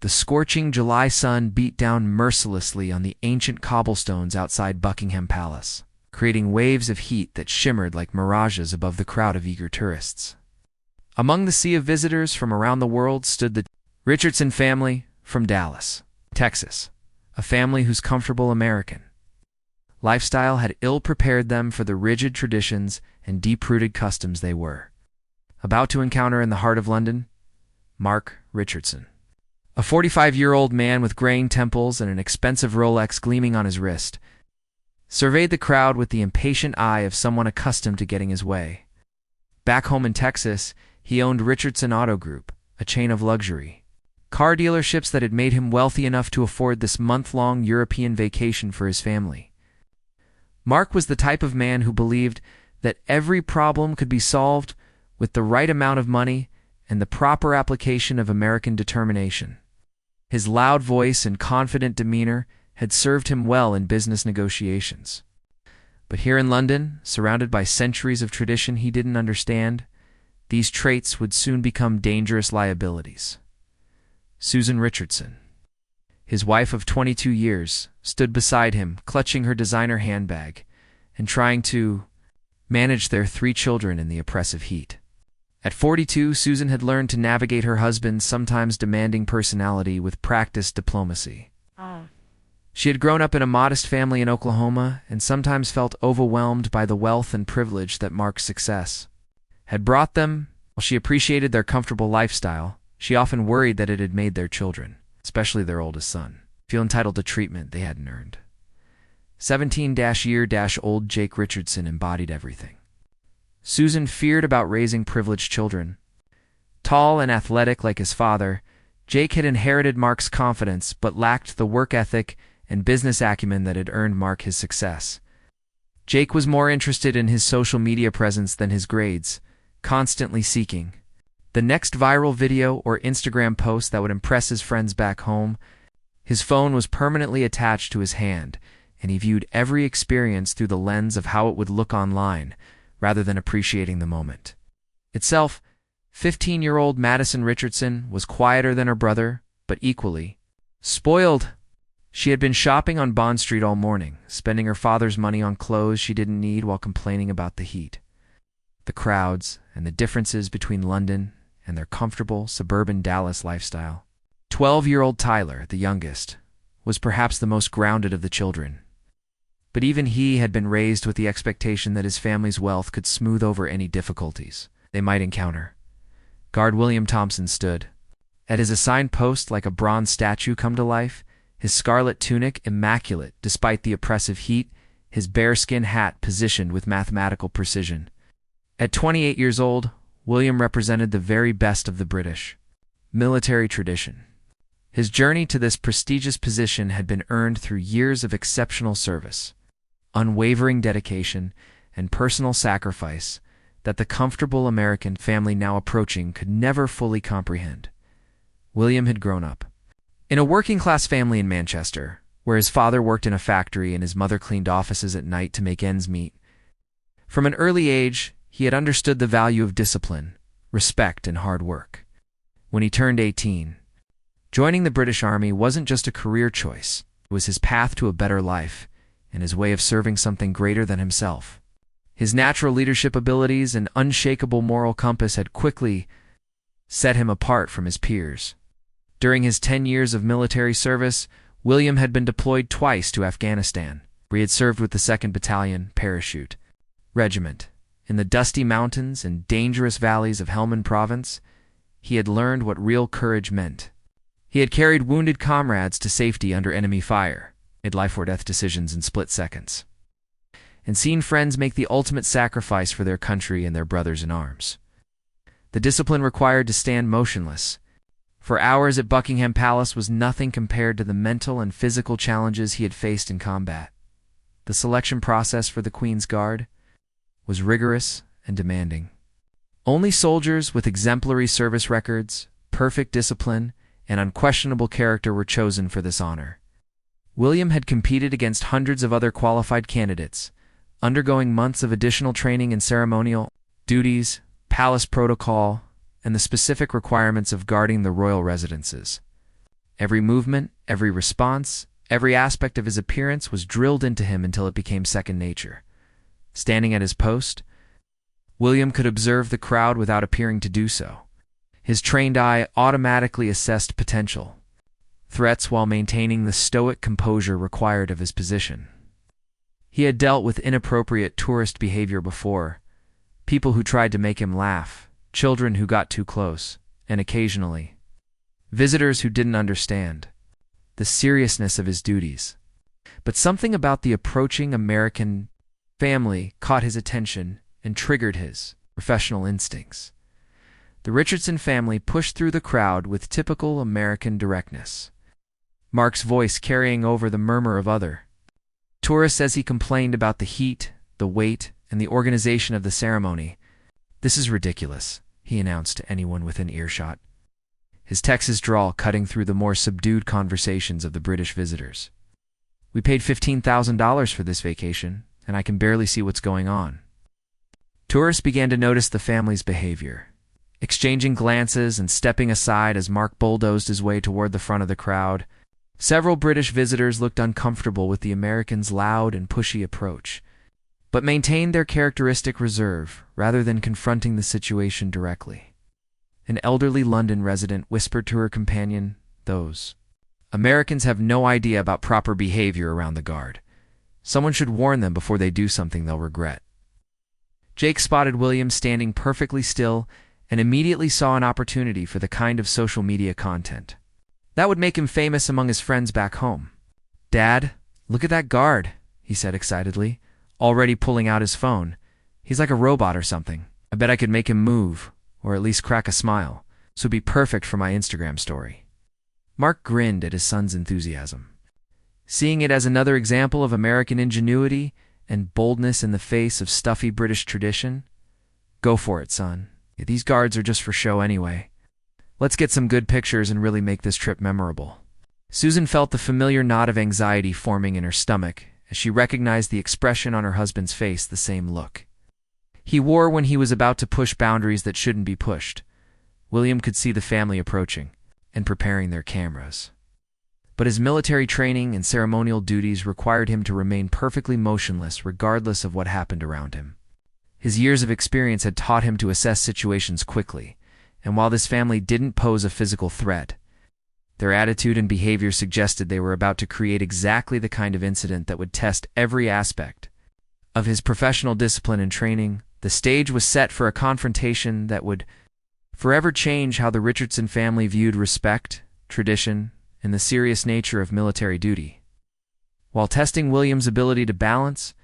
The scorching July sun beat down mercilessly on the ancient cobblestones outside Buckingham Palace, creating waves of heat that shimmered like mirages above the crowd of eager tourists. Among the sea of visitors from around the world stood the Richardson family from Dallas, Texas, a family whose comfortable American lifestyle had ill-prepared them for the rigid traditions and deep-rooted customs they were about to encounter in the heart of London. Mark Richardson, a 45-year-old man with graying temples and an expensive Rolex gleaming on his wrist, surveyed the crowd with the impatient eye of someone accustomed to getting his way. Back home in Texas, he owned Richardson Auto Group, a chain of luxury car dealerships that had made him wealthy enough to afford this month-long European vacation for his family. Mark was the type of man who believed that every problem could be solved with the right amount of money and the proper application of American determination. His loud voice and confident demeanor had served him well in business negotiations. But here in London, surrounded by centuries of tradition he didn't understand, these traits would soon become dangerous liabilities. Susan Richardson, his wife of 22 years, stood beside him, clutching her designer handbag and trying to manage their 3 children in the oppressive heat. At 42, Susan had learned to navigate her husband's sometimes demanding personality with practiced diplomacy. She had grown up in a modest family in Oklahoma and sometimes felt overwhelmed by the wealth and privilege that Mark's success had brought them. While she appreciated their comfortable lifestyle, she often worried that it had made their children, especially their oldest son, feel entitled to treatment they hadn't earned. 17-year-old Jake Richardson embodied everything Susan feared about raising privileged children. Tall and athletic like his father, Jake had inherited Mark's confidence but lacked the work ethic and business acumen that had earned Mark his success. Jake was more interested in his social media presence than his grades, constantly seeking the next viral video or Instagram post that would impress his friends back home. His phone was permanently attached to his hand, and he viewed every experience through the lens of how it would look online, rather than appreciating the moment itself. 15-year-old Madison Richardson was quieter than her brother, but equally spoiled. She had been shopping on Bond Street all morning, spending her father's money on clothes she didn't need while complaining about the heat, the crowds, and the differences between London and their comfortable suburban Dallas lifestyle. 12-year-old Tyler, the youngest, was perhaps the most grounded of the children. But even he had been raised with the expectation that his family's wealth could smooth over any difficulties they might encounter. Guard William Thompson stood at his assigned post like a bronze statue come to life, his scarlet tunic immaculate despite the oppressive heat, his bearskin hat positioned with mathematical precision. At 28 years old, William represented the very best of the British military tradition. His journey to this prestigious position had been earned through years of exceptional service, unwavering dedication, and personal sacrifice that the comfortable American family now approaching could never fully comprehend. William had grown up in a working-class family in Manchester, where his father worked in a factory and his mother cleaned offices at night to make ends meet. From an early age, he had understood the value of discipline, respect, and hard work. When he turned 18, joining the British Army wasn't just a career choice, it was his path to a better life and his way of serving something greater than himself. His natural leadership abilities and unshakable moral compass had quickly set him apart from his peers. During his 10 years of military service, William had been deployed twice to Afghanistan, where he had served with the 2nd Battalion Parachute Regiment. In the dusty mountains and dangerous valleys of Helmand Province, he had learned what real courage meant. He had carried wounded comrades to safety under enemy fire, made life-or-death decisions in split seconds, and seen friends make the ultimate sacrifice for their country and their brothers in arms. The discipline required to stand motionless for hours at Buckingham Palace was nothing compared to the mental and physical challenges he had faced in combat. The selection process for the Queen's Guard was rigorous and demanding. Only soldiers with exemplary service records, perfect discipline, and unquestionable character were chosen for this honor. William had competed against hundreds of other qualified candidates, undergoing months of additional training in ceremonial duties, palace protocol, and the specific requirements of guarding the royal residences. Every movement, every response, every aspect of his appearance was drilled into him until it became second nature. Standing at his post, William could observe the crowd without appearing to do so. His trained eye automatically assessed potential threats while maintaining the stoic composure required of his position. He had dealt with inappropriate tourist behavior before, people who tried to make him laugh, children who got too close, and occasionally, visitors who didn't understand the seriousness of his duties. But something about the approaching American family caught his attention and triggered his professional instincts. The Richardson family pushed through the crowd with typical American directness, Mark's voice carrying over the murmur of other tourists as he complained about the heat, the wait, and the organization of the ceremony. "This is ridiculous," he announced to anyone within earshot, his Texas drawl cutting through the more subdued conversations of the British visitors. "We paid $15,000 for this vacation, and I can barely see what's going on." Tourists began to notice the family's behavior, exchanging glances and stepping aside as Mark bulldozed his way toward the front of the crowd. Several British visitors looked uncomfortable with the Americans' loud and pushy approach, but maintained their characteristic reserve rather than confronting the situation directly. An elderly London resident whispered to her companion, "Those Americans have no idea about proper behavior around the guard. Someone should warn them before they do something they'll regret." Jake spotted William standing perfectly still and immediately saw an opportunity for the kind of social media content that would make him famous among his friends back home. "Dad, look at that guard," he said excitedly, already pulling out his phone. "He's like a robot or something. I bet I could make him move, or at least crack a smile, so it'd be perfect for my Instagram story." Mark grinned at his son's enthusiasm, seeing it as another example of American ingenuity and boldness in the face of stuffy British tradition. "Go for it, son. These guards are just for show anyway. Let's get some good pictures and really make this trip memorable." Susan felt the familiar knot of anxiety forming in her stomach as she recognized the expression on her husband's face, the same look he wore when he was about to push boundaries that shouldn't be pushed. William could see the family approaching and preparing their cameras, but his military training and ceremonial duties required him to remain perfectly motionless regardless of what happened around him. His years of experience had taught him to assess situations quickly, and while this family didn't pose a physical threat, their attitude and behavior suggested they were about to create exactly the kind of incident that would test every aspect of his professional discipline and training. The stage was set for a confrontation that would forever change how the Richardson family viewed respect, tradition, and the serious nature of military duty. While testing William's ability to balance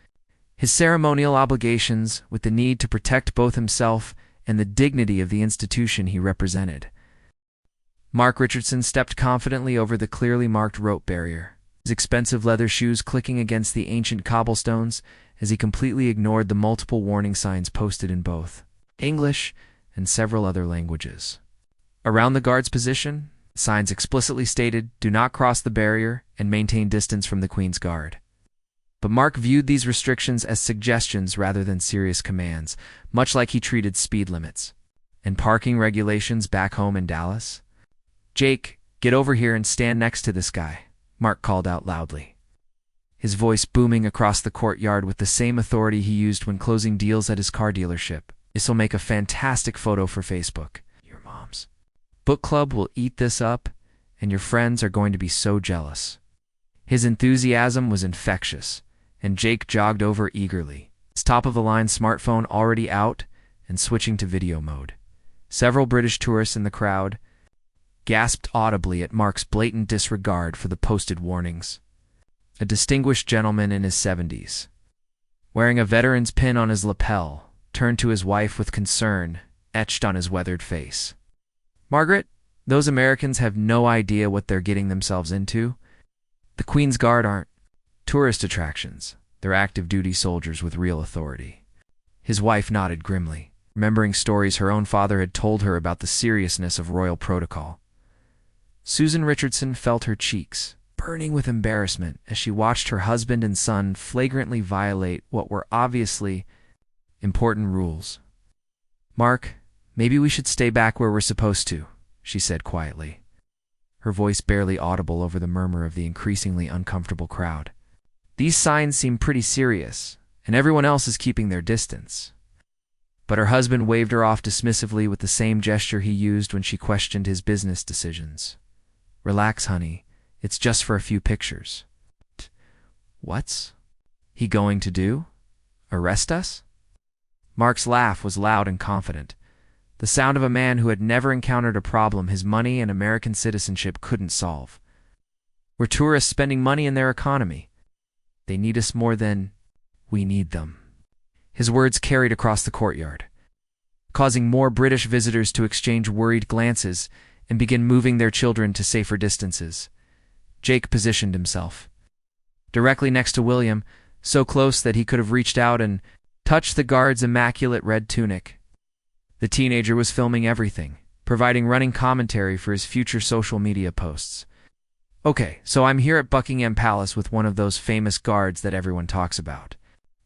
his ceremonial obligations with the need to protect both himself and the dignity of the institution he represented, Mark Richardson stepped confidently over the clearly marked rope barrier, his expensive leather shoes clicking against the ancient cobblestones as he completely ignored the multiple warning signs posted in both English and several other languages. Around the guard's position, signs explicitly stated, "Do not cross the barrier and maintain distance from the Queen's Guard." But Mark viewed these restrictions as suggestions rather than serious commands, much like he treated speed limits and parking regulations back home in Dallas. "Jake, get over here and stand next to this guy," Mark called out loudly, his voice booming across the courtyard with the same authority he used when closing deals at his car dealership. "This'll make a fantastic photo for Facebook. Your mom's book club will eat this up, and your friends are going to be so jealous." His enthusiasm was infectious, and Jake jogged over eagerly, his top-of-the-line smartphone already out and switching to video mode. Several British tourists in the crowd gasped audibly at Mark's blatant disregard for the posted warnings. A distinguished gentleman in his 70s, wearing a veteran's pin on his lapel, turned to his wife with concern etched on his weathered face. "Margaret, those Americans have no idea what they're getting themselves into. The Queen's Guard aren't tourist attractions. They're active-duty soldiers with real authority." His wife nodded grimly, remembering stories her own father had told her about the seriousness of royal protocol. Susan Richardson felt her cheeks burning with embarrassment as she watched her husband and son flagrantly violate what were obviously important rules. "Mark, maybe we should stay back where we're supposed to," she said quietly, her voice barely audible over the murmur of the increasingly uncomfortable crowd. These signs seem pretty serious, and everyone else is keeping their distance. But her husband waved her off dismissively with the same gesture he used when she questioned his business decisions. "Relax, honey. It's just for a few pictures." "What's he going to do? Arrest us?" Mark's laugh was loud and confident, the sound of a man who had never encountered a problem his money and American citizenship couldn't solve. "We're tourists spending money in their economy. They need us more than we need them." His words carried across the courtyard, causing more British visitors to exchange worried glances and begin moving their children to safer distances. Jake positioned himself directly next to William, so close that he could have reached out and touched the guard's immaculate red tunic. The teenager was filming everything, providing running commentary for his future social media posts. "Okay, so I'm here at Buckingham Palace with one of those famous guards that everyone talks about.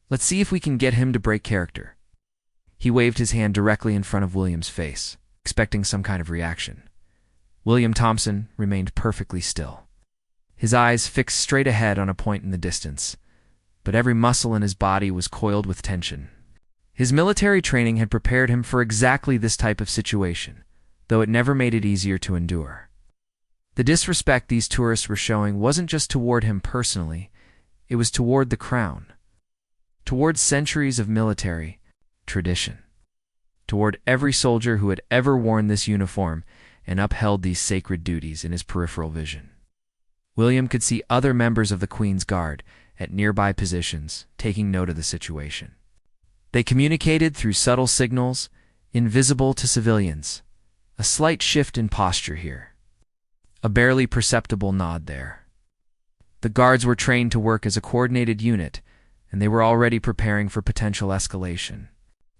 Let's see if we can get him to break character." He waved his hand directly in front of William's face, expecting some kind of reaction. William Thompson remained perfectly still, his eyes fixed straight ahead on a point in the distance, but every muscle in his body was coiled with tension. His military training had prepared him for exactly this type of situation, though it never made it easier to endure. The disrespect these tourists were showing wasn't just toward him personally, it was toward the crown, toward centuries of military tradition, toward every soldier who had ever worn this uniform and upheld these sacred duties in his peripheral vision. William could see other members of the Queen's Guard at nearby positions, taking note of the situation. They communicated through subtle signals, invisible to civilians. A slight shift in posture here, a barely perceptible nod there. The guards were trained to work as a coordinated unit, and they were already preparing for potential escalation.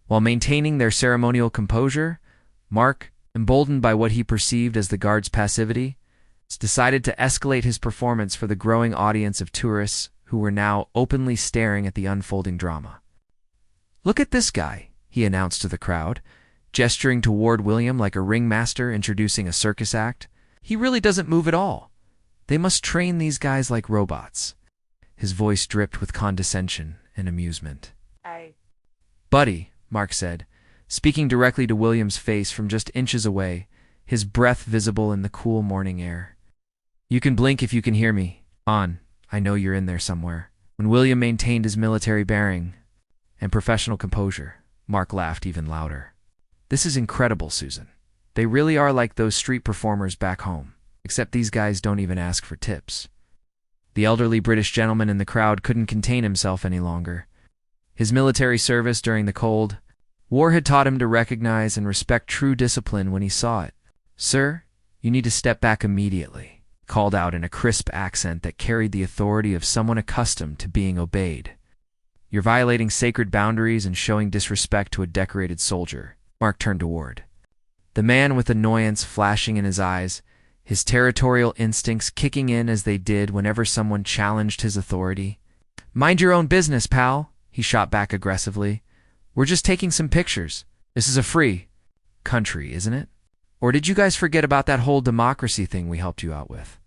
While maintaining their ceremonial composure, Mark, emboldened by what he perceived as the guards' passivity, decided to escalate his performance for the growing audience of tourists who were now openly staring at the unfolding drama. "Look at this guy," he announced to the crowd, gesturing toward William like a ringmaster introducing a circus act. "He really doesn't move at all. They must train these guys like robots." His voice dripped with condescension and amusement. "Buddy," Mark said, speaking directly to William's face from just inches away, his breath visible in the cool morning air. "You can blink if you can hear me. I know you're in there somewhere." When William maintained his military bearing and professional composure, Mark laughed even louder. "This is incredible, Susan. They really are like those street performers back home, except these guys don't even ask for tips." The elderly British gentleman in the crowd couldn't contain himself any longer. His military service during the Cold War had taught him to recognize and respect true discipline when he saw it. "Sir, you need to step back immediately," called out in a crisp accent that carried the authority of someone accustomed to being obeyed. "You're violating sacred boundaries and showing disrespect to a decorated soldier." Mark turned toward the man with annoyance flashing in his eyes, his territorial instincts kicking in as they did whenever someone challenged his authority. "Mind your own business, pal," he shot back aggressively. "We're just taking some pictures. This is a free country, isn't it? Or did you guys forget about that whole democracy thing we helped you out with?"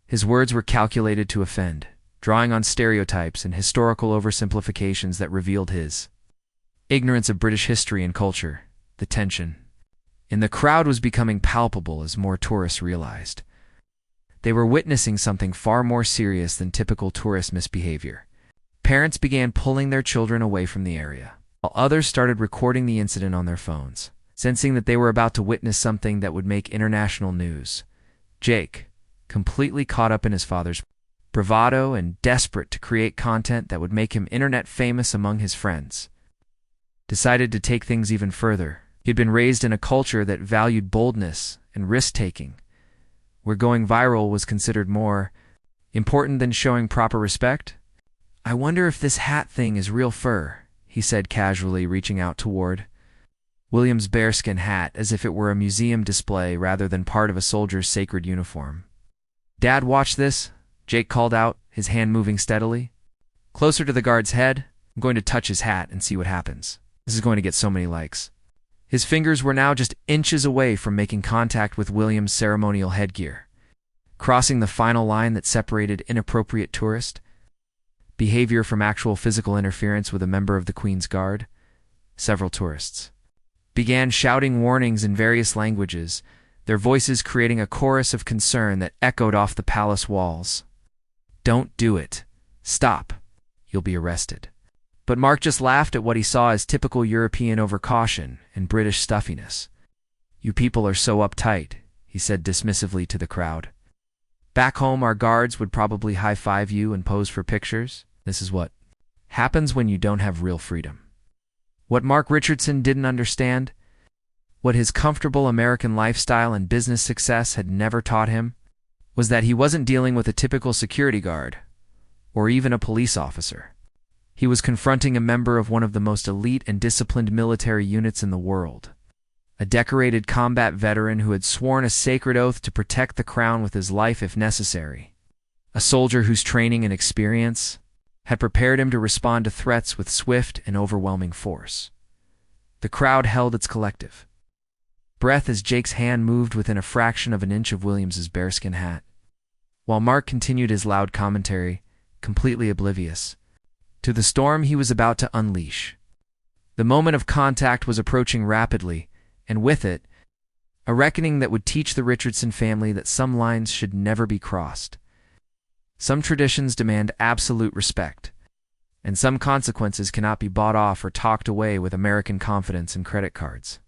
His words were calculated to offend, drawing on stereotypes and historical oversimplifications that revealed his ignorance of British history and culture. The tension in the crowd was becoming palpable as more tourists realized they were witnessing something far more serious than typical tourist misbehavior. Parents began pulling their children away from the area, while others started recording the incident on their phones, sensing that they were about to witness something that would make international news. Jake, completely caught up in his father's bravado and desperate to create content that would make him internet famous among his friends, decided to take things even further. He had been raised in a culture that valued boldness and risk-taking, where going viral was considered more important than showing proper respect. "I wonder if this hat thing is real fur," he said casually, reaching out toward William's bearskin hat as if it were a museum display rather than part of a soldier's sacred uniform. "Dad, watch this," Jake called out, his hand moving steadily closer to the guard's head. "I'm going to touch his hat and see what happens. This is going to get so many likes." His fingers were now just inches away from making contact with William's ceremonial headgear. crossing the final line that separated inappropriate tourist behavior from actual physical interference with a member of the Queen's Guard. Several tourists began shouting warnings in various languages, their voices creating a chorus of concern that echoed off the palace walls. "Don't do it. Stop. You'll be arrested." But Mark just laughed at what he saw as typical European overcaution and British stuffiness. "You people are so uptight," he said dismissively to the crowd. "Back home, our guards would probably high-five you and pose for pictures. This is what happens when you don't have real freedom." What Mark Richardson didn't understand, what his comfortable American lifestyle and business success had never taught him, was that he wasn't dealing with a typical security guard, or even a police officer. He was confronting a member of one of the most elite and disciplined military units in the world, a decorated combat veteran who had sworn a sacred oath to protect the crown with his life if necessary, a soldier whose training and experience had prepared him to respond to threats with swift and overwhelming force. The crowd held its collective breath as Jake's hand moved within a fraction of an inch of Williams's bearskin hat, while Mark continued his loud commentary, completely oblivious to the storm he was about to unleash. The moment of contact was approaching rapidly, and with it, a reckoning that would teach the Richardson family that some lines should never be crossed. Some traditions demand absolute respect, and some consequences cannot be bought off or talked away with American confidence and credit cards.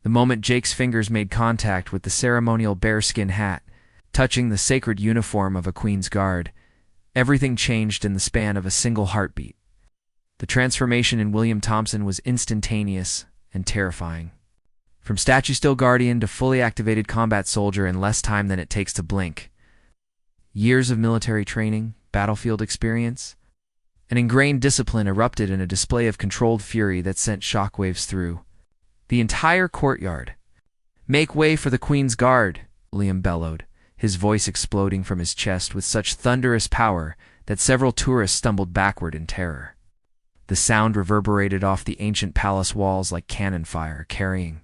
The moment Jake's fingers made contact with the ceremonial bearskin hat, touching the sacred uniform of a Queen's Guard, everything changed in the span of a single heartbeat. The transformation in William Thompson was instantaneous and terrifying. From statue-still guardian to fully activated combat soldier in less time than it takes to blink. Years of military training, battlefield experience, an ingrained discipline erupted in a display of controlled fury that sent shockwaves through the entire courtyard. "Make way for the Queen's Guard," William bellowed, his voice exploding from his chest with such thunderous power that several tourists stumbled backward in terror. The sound reverberated off the ancient palace walls like cannon fire, carrying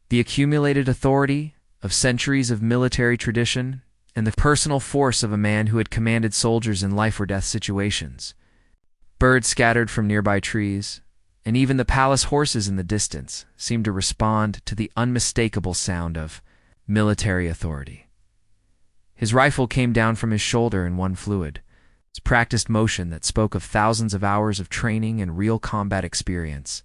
the accumulated authority of centuries of military tradition and the personal force of a man who had commanded soldiers in life-or-death situations. Birds scattered from nearby trees, and even the palace horses in the distance, seemed to respond to the unmistakable sound of military authority. His rifle came down from his shoulder in one fluid, its practiced motion that spoke of thousands of hours of training and real combat experience.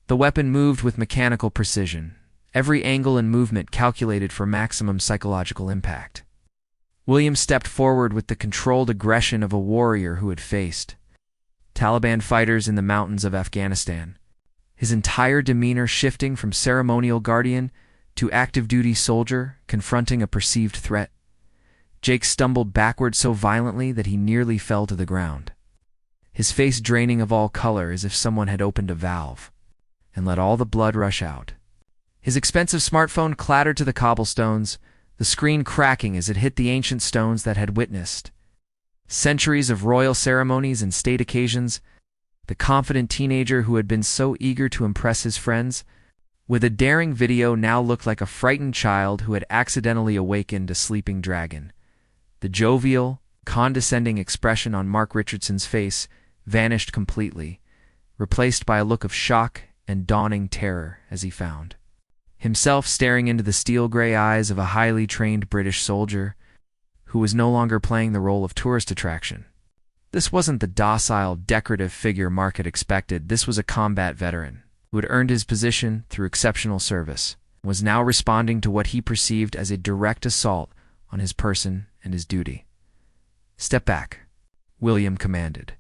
The weapon moved with mechanical precision, every angle and movement calculated for maximum psychological impact. William stepped forward with the controlled aggression of a warrior who had faced Taliban fighters in the mountains of Afghanistan, his entire demeanor shifting from ceremonial guardian to active-duty soldier confronting a perceived threat. Jake stumbled backward so violently that he nearly fell to the ground, his face draining of all color as if someone had opened a valve and let all the blood rush out. His expensive smartphone clattered to the cobblestones, the screen cracking as it hit the ancient stones that had witnessed centuries of royal ceremonies and state occasions. The confident teenager who had been so eager to impress his friends with a daring video now looked like a frightened child who had accidentally awakened a sleeping dragon. The jovial, condescending expression on Mark Richardson's face vanished completely, replaced by a look of shock and dawning terror as he found himself staring into the steel-gray eyes of a highly trained British soldier who was no longer playing the role of tourist attraction. This wasn't the docile, decorative figure Mark had expected. This was a combat veteran who had earned his position through exceptional service, and was now responding to what he perceived as a direct assault on his person and his duty. "Step back," William commanded,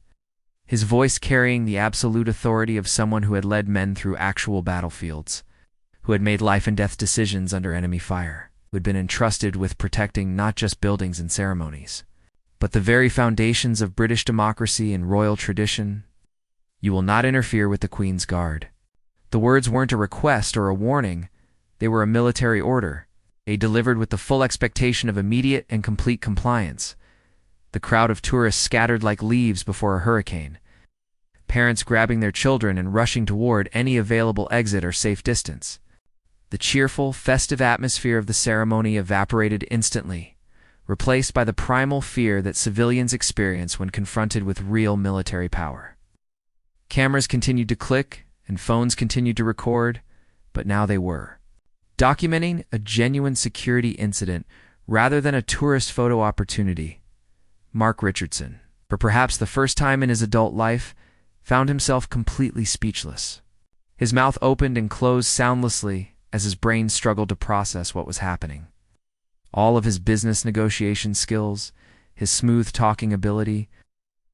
his voice carrying the absolute authority of someone who had led men through actual battlefields, who had made life-and-death decisions under enemy fire, who had been entrusted with protecting not just buildings and ceremonies, but the very foundations of British democracy and royal tradition. "You will not interfere with the Queen's Guard." The words weren't a request or a warning, they were a military order, delivered with the full expectation of immediate and complete compliance. The crowd of tourists scattered like leaves before a hurricane, parents grabbing their children and rushing toward any available exit or safe distance. The cheerful, festive atmosphere of the ceremony evaporated instantly, replaced by the primal fear that civilians experience when confronted with real military power. Cameras continued to click, and phones continued to record, but now they were documenting a genuine security incident rather than a tourist photo opportunity. Mark Richardson, for perhaps the first time in his adult life, found himself completely speechless. His mouth opened and closed soundlessly as his brain struggled to process what was happening. All of his business negotiation skills, his smooth talking ability,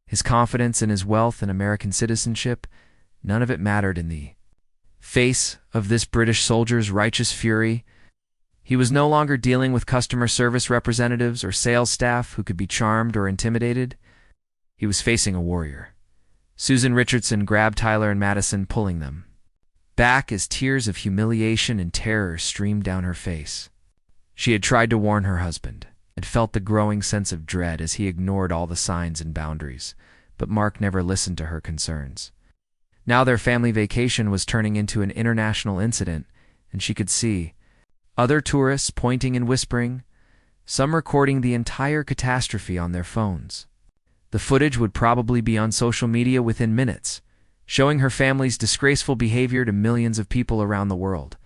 his confidence in his wealth and American citizenship, none of it mattered in the face of this British soldier's righteous fury. He was no longer dealing with customer service representatives or sales staff who could be charmed or intimidated. He was facing a warrior. Susan Richardson grabbed Tyler and Madison, pulling them back as tears of humiliation and terror streamed down her face. She had tried to warn her husband, had felt the growing sense of dread as he ignored all the signs and boundaries, but Mark never listened to her concerns. Now their family vacation was turning into an international incident, and she could see other tourists pointing and whispering, some recording the entire catastrophe on their phones. The footage would probably be on social media within minutes, showing her family's disgraceful behavior to millions of people around the world.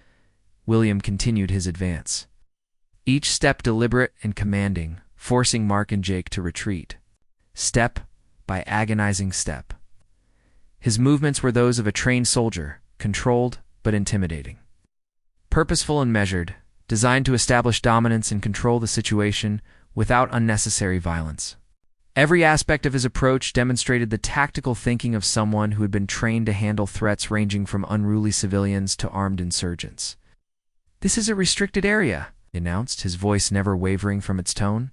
William continued his advance, each step deliberate and commanding, forcing Mark and Jake to retreat, step by agonizing step. His movements were those of a trained soldier, controlled but intimidating. Purposeful and measured, designed to establish dominance and control the situation without unnecessary violence. Every aspect of his approach demonstrated the tactical thinking of someone who had been trained to handle threats ranging from unruly civilians to armed insurgents. "This is a restricted area," he announced, his voice never wavering from its tone.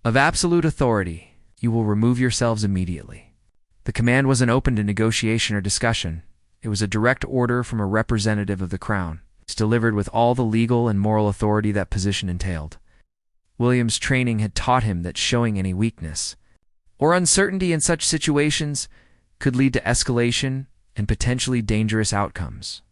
"Of absolute authority, you will remove yourselves immediately." The command wasn't open to negotiation or discussion. It was a direct order from a representative of the Crown. It's delivered with all the legal and moral authority that position entailed. William's training had taught him that showing any weakness or uncertainty in such situations could lead to escalation and potentially dangerous outcomes.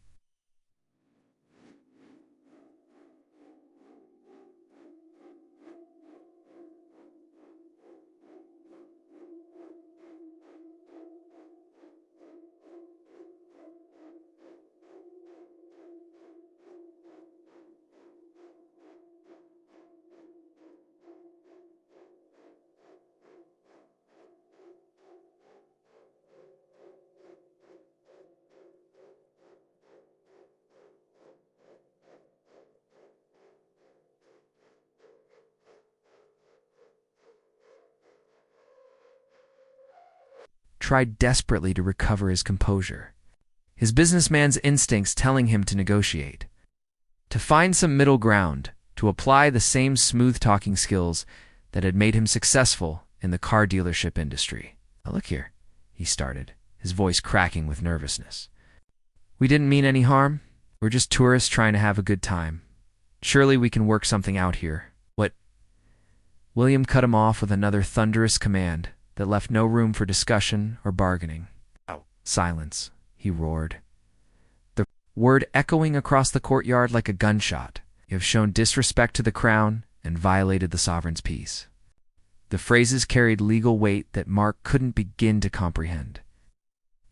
Tried desperately to recover his composure, his businessman's instincts telling him to negotiate, to find some middle ground, to apply the same smooth-talking skills that had made him successful in the car dealership industry. "Now look here," he started, his voice cracking with nervousness. "We didn't mean any harm. We're just tourists trying to have a good time. Surely we can work something out here." "What?" William cut him off with another thunderous command that left no room for discussion or bargaining. "Oh, silence," he roared, the word echoing across the courtyard like a gunshot. "You have shown disrespect to the Crown and violated the sovereign's peace." The phrases carried legal weight that Mark couldn't begin to comprehend.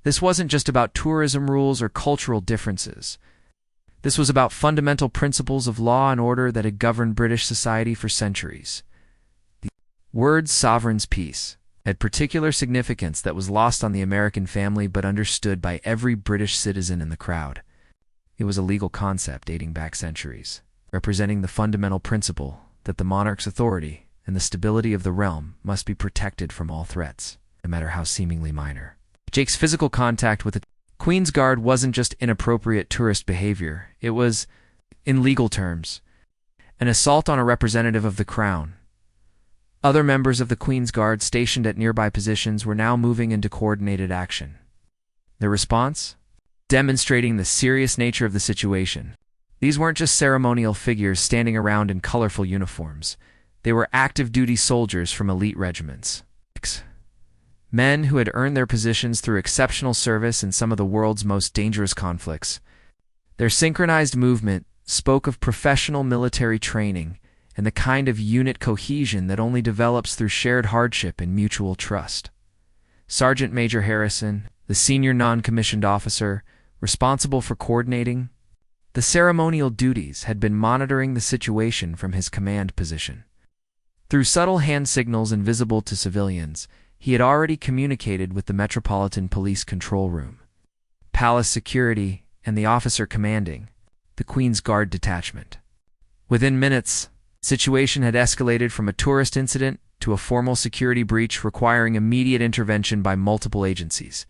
This wasn't just about tourism rules or cultural differences. This was about fundamental principles of law and order that had governed British society for centuries. The word sovereign's peace had particular significance that was lost on the American family but understood by every British citizen in the crowd. It was a legal concept dating back centuries, representing the fundamental principle that the monarch's authority and the stability of the realm must be protected from all threats, no matter how seemingly minor. Jake's physical contact with the Queen's Guard wasn't just inappropriate tourist behavior. It was, in legal terms, an assault on a representative of the Crown. Other members of the Queen's Guard stationed at nearby positions were now moving into coordinated action. Their response? Demonstrating the serious nature of the situation. These weren't just ceremonial figures standing around in colorful uniforms. They were active-duty soldiers from elite regiments. Men who had earned their positions through exceptional service in some of the world's most dangerous conflicts. Their synchronized movement spoke of professional military training and the kind of unit cohesion that only develops through shared hardship and mutual trust. Sergeant Major Harrison, the senior non-commissioned officer responsible for coordinating the ceremonial duties, had been monitoring the situation from his command position. Through subtle hand signals invisible to civilians, he had already communicated with the Metropolitan Police Control Room, Palace Security, and the officer commanding the Queen's Guard detachment. Within minutes, the situation had escalated from a tourist incident to a formal security breach requiring immediate intervention by multiple agencies.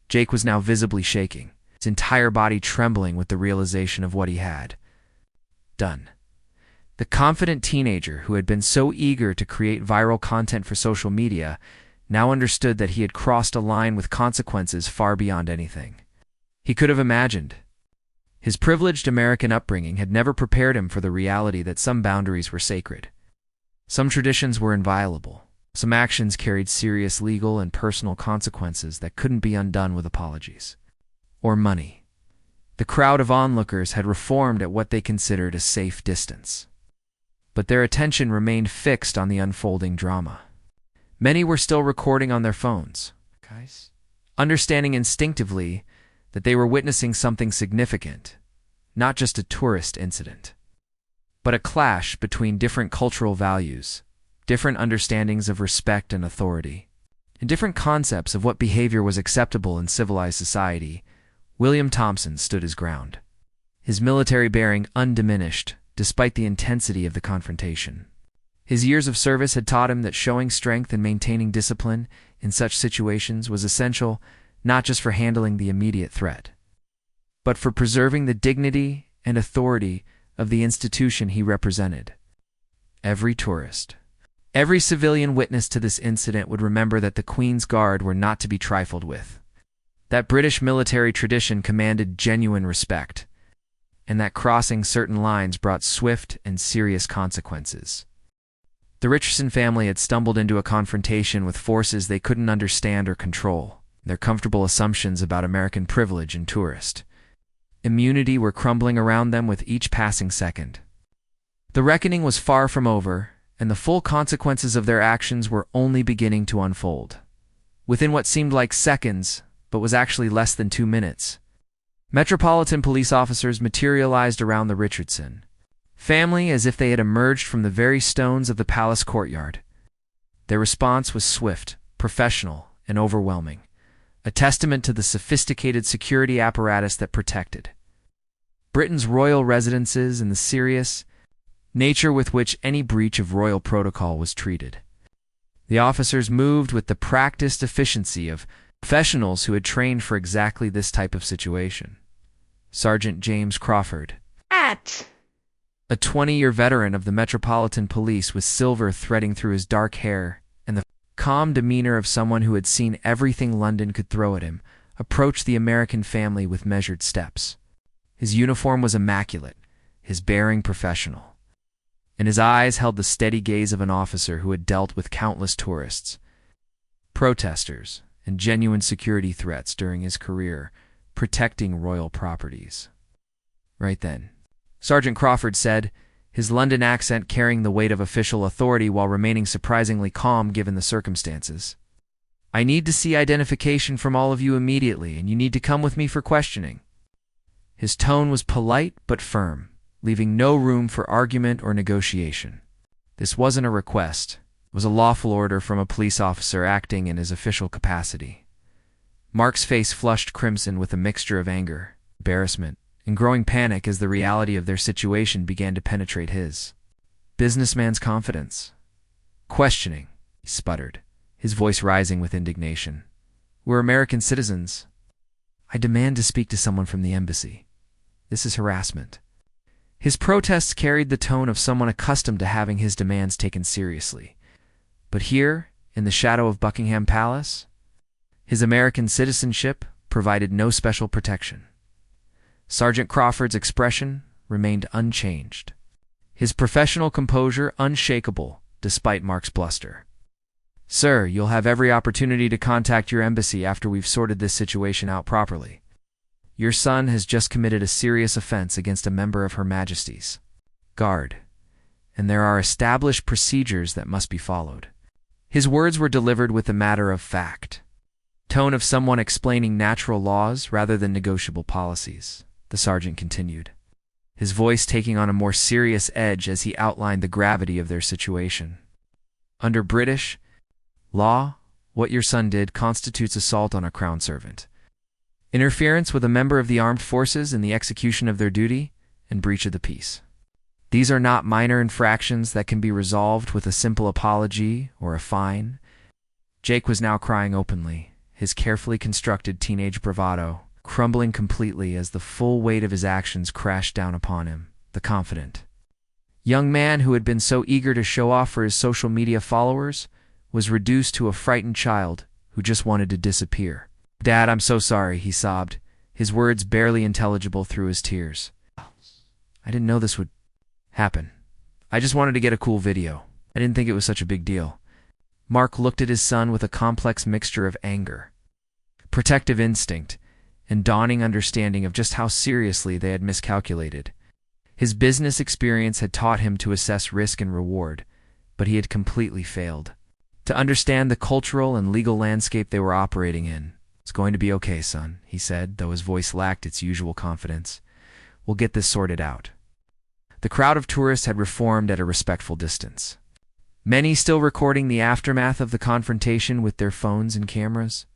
Jake was now visibly shaking, his entire body trembling with the realization of what he had done. The confident teenager who had been so eager to create viral content for social media now understood that he had crossed a line with consequences far beyond anything he could have imagined. His privileged American upbringing had never prepared him for the reality that some boundaries were sacred. Some traditions were inviolable. Some actions carried serious legal and personal consequences that couldn't be undone with apologies or money. The crowd of onlookers had reformed at what they considered a safe distance, but their attention remained fixed on the unfolding drama. Many were still recording on their phones, understanding instinctively that they were witnessing something significant, not just a tourist incident, but a clash between different cultural values, different understandings of respect and authority, and different concepts of what behavior was acceptable in civilized society. William Thompson stood his ground, his military bearing undiminished despite the intensity of the confrontation. His years of service had taught him that showing strength and maintaining discipline in such situations was essential not just for handling the immediate threat, but for preserving the dignity and authority of the institution he represented. Every tourist, every civilian witness to this incident would remember that the Queen's Guard were not to be trifled with, that British military tradition commanded genuine respect, and that crossing certain lines brought swift and serious consequences. The Richardson family had stumbled into a confrontation with forces they couldn't understand or control. Their comfortable assumptions about American privilege and tourist immunity were crumbling around them with each passing second. The reckoning was far from over, and the full consequences of their actions were only beginning to unfold. Within what seemed like seconds, but was actually less than 2 minutes, Metropolitan Police officers materialized around the Richardson family as if they had emerged from the very stones of the palace courtyard. Their response was swift, professional, and overwhelming, a testament to the sophisticated security apparatus that protected Britain's royal residences and the serious nature with which any breach of royal protocol was treated. The officers moved with the practiced efficiency of professionals who had trained for exactly this type of situation. Sergeant James Crawford, a 20-year veteran of the Metropolitan Police with silver threading through his dark hair and the calm demeanor of someone who had seen everything London could throw at him, approached the American family with measured steps. His uniform was immaculate, his bearing professional, and his eyes held the steady gaze of an officer who had dealt with countless tourists, protesters, and genuine security threats during his career, protecting royal properties. Right then, Sergeant Crawford said, his London accent carrying the weight of official authority while remaining surprisingly calm given the circumstances, "I need to see identification from all of you immediately, and you need to come with me for questioning." His tone was polite but firm, leaving no room for argument or negotiation. This wasn't a request. It was a lawful order from a police officer acting in his official capacity. Mark's face flushed crimson with a mixture of anger, embarrassment, and growing panic as the reality of their situation began to penetrate his businessman's confidence. "Questioning," he sputtered, his voice rising with indignation. "We're American citizens. I demand to speak to someone from the embassy. This is harassment." His protests carried the tone of someone accustomed to having his demands taken seriously. But here, in the shadow of Buckingham Palace, his American citizenship provided no special protection. Sergeant Crawford's expression remained unchanged, his professional composure unshakable despite Mark's bluster. "Sir, you'll have every opportunity to contact your embassy after we've sorted this situation out properly. Your son has just committed a serious offense against a member of Her Majesty's Guard, and there are established procedures that must be followed. His words were delivered with the matter-of-fact tone of someone explaining natural laws rather than negotiable policies. The sergeant continued, his voice taking on a more serious edge as he outlined the gravity of their situation. Under British law, what your son did constitutes assault on a crown servant, interference with a member of the armed forces in the execution of their duty, and breach of the peace. These are not minor infractions that can be resolved with a simple apology or a fine. Jake was now crying openly, his carefully constructed teenage bravado crumbling completely as the full weight of his actions crashed down upon him, the confident young man who had been so eager to show off for his social media followers was reduced to a frightened child who just wanted to disappear. "Dad, I'm so sorry," he sobbed, his words barely intelligible through his tears. "I didn't know this would happen. I just wanted to get a cool video. I didn't think it was such a big deal." Mark looked at his son with a complex mixture of anger, protective instinct, and dawning understanding of just how seriously they had miscalculated. His business experience had taught him to assess risk and reward, but he had completely failed to understand the cultural and legal landscape they were operating in. "It's going to be okay, son," he said, though his voice lacked its usual confidence. "We'll get this sorted out." The crowd of tourists had reformed at a respectful distance, many still recording the aftermath of the confrontation with their phones and cameras.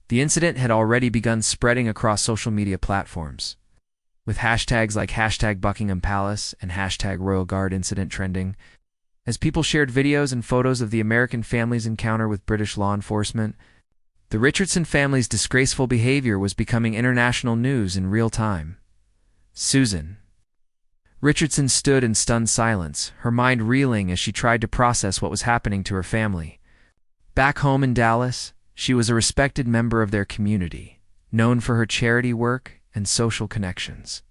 The incident had already begun spreading across social media platforms, with hashtags like #Buckingham Palace and #Royal Guard incident trending. As people shared videos and photos of the American family's encounter with British law enforcement, the Richardson family's disgraceful behavior was becoming international news in real time. Susan Richardson stood in stunned silence, her mind reeling as she tried to process what was happening to her family. Back home in Dallas, she was a respected member of their community, known for her charity work and social connections.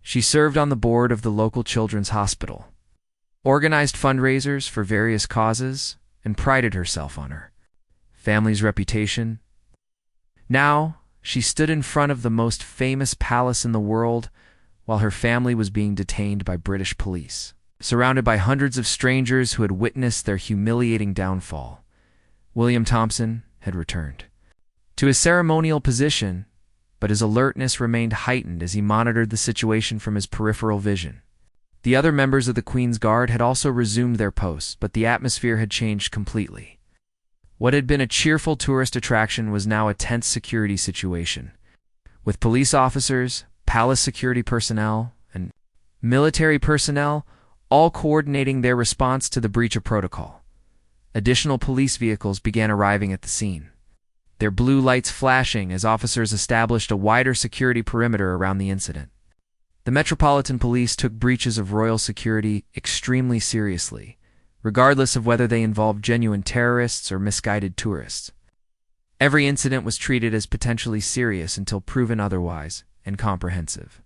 She served on the board of the local children's hospital, organized fundraisers for various causes, and prided herself on her family's reputation. Now, she stood in front of the most famous palace in the world while her family was being detained by British police, surrounded by hundreds of strangers who had witnessed their humiliating downfall. William Thompson had returned to his ceremonial position, but his alertness remained heightened as he monitored the situation from his peripheral vision. The other members of the Queen's Guard had also resumed their posts, but the atmosphere had changed completely. What had been a cheerful tourist attraction was now a tense security situation, with police officers, palace security personnel, and military personnel all coordinating their response to the breach of protocol. Additional police vehicles began arriving at the scene, their blue lights flashing as officers established a wider security perimeter around the incident. The Metropolitan Police took breaches of royal security extremely seriously, regardless of whether they involved genuine terrorists or misguided tourists. Every incident was treated as potentially serious until proven otherwise, and comprehensive.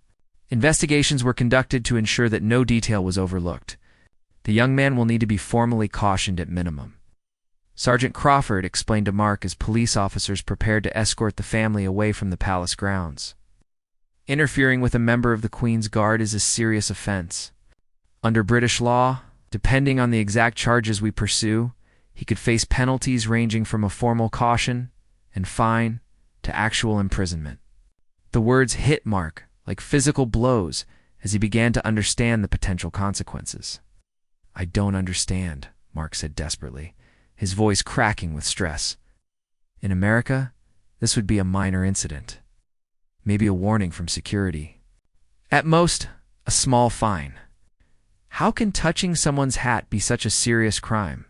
Investigations were conducted to ensure that no detail was overlooked. The young man will need to be formally cautioned at minimum, Sergeant Crawford explained to Mark as police officers prepared to escort the family away from the palace grounds. Interfering with a member of the Queen's Guard is a serious offense. Under British law, depending on the exact charges we pursue, he could face penalties ranging from a formal caution and fine to actual imprisonment. The words hit Mark like physical blows as he began to understand the potential consequences. "I don't understand," Mark said desperately, his voice cracking with stress. In America, this would be a minor incident. Maybe a warning from security. At most, a small fine. How can touching someone's hat be such a serious crime?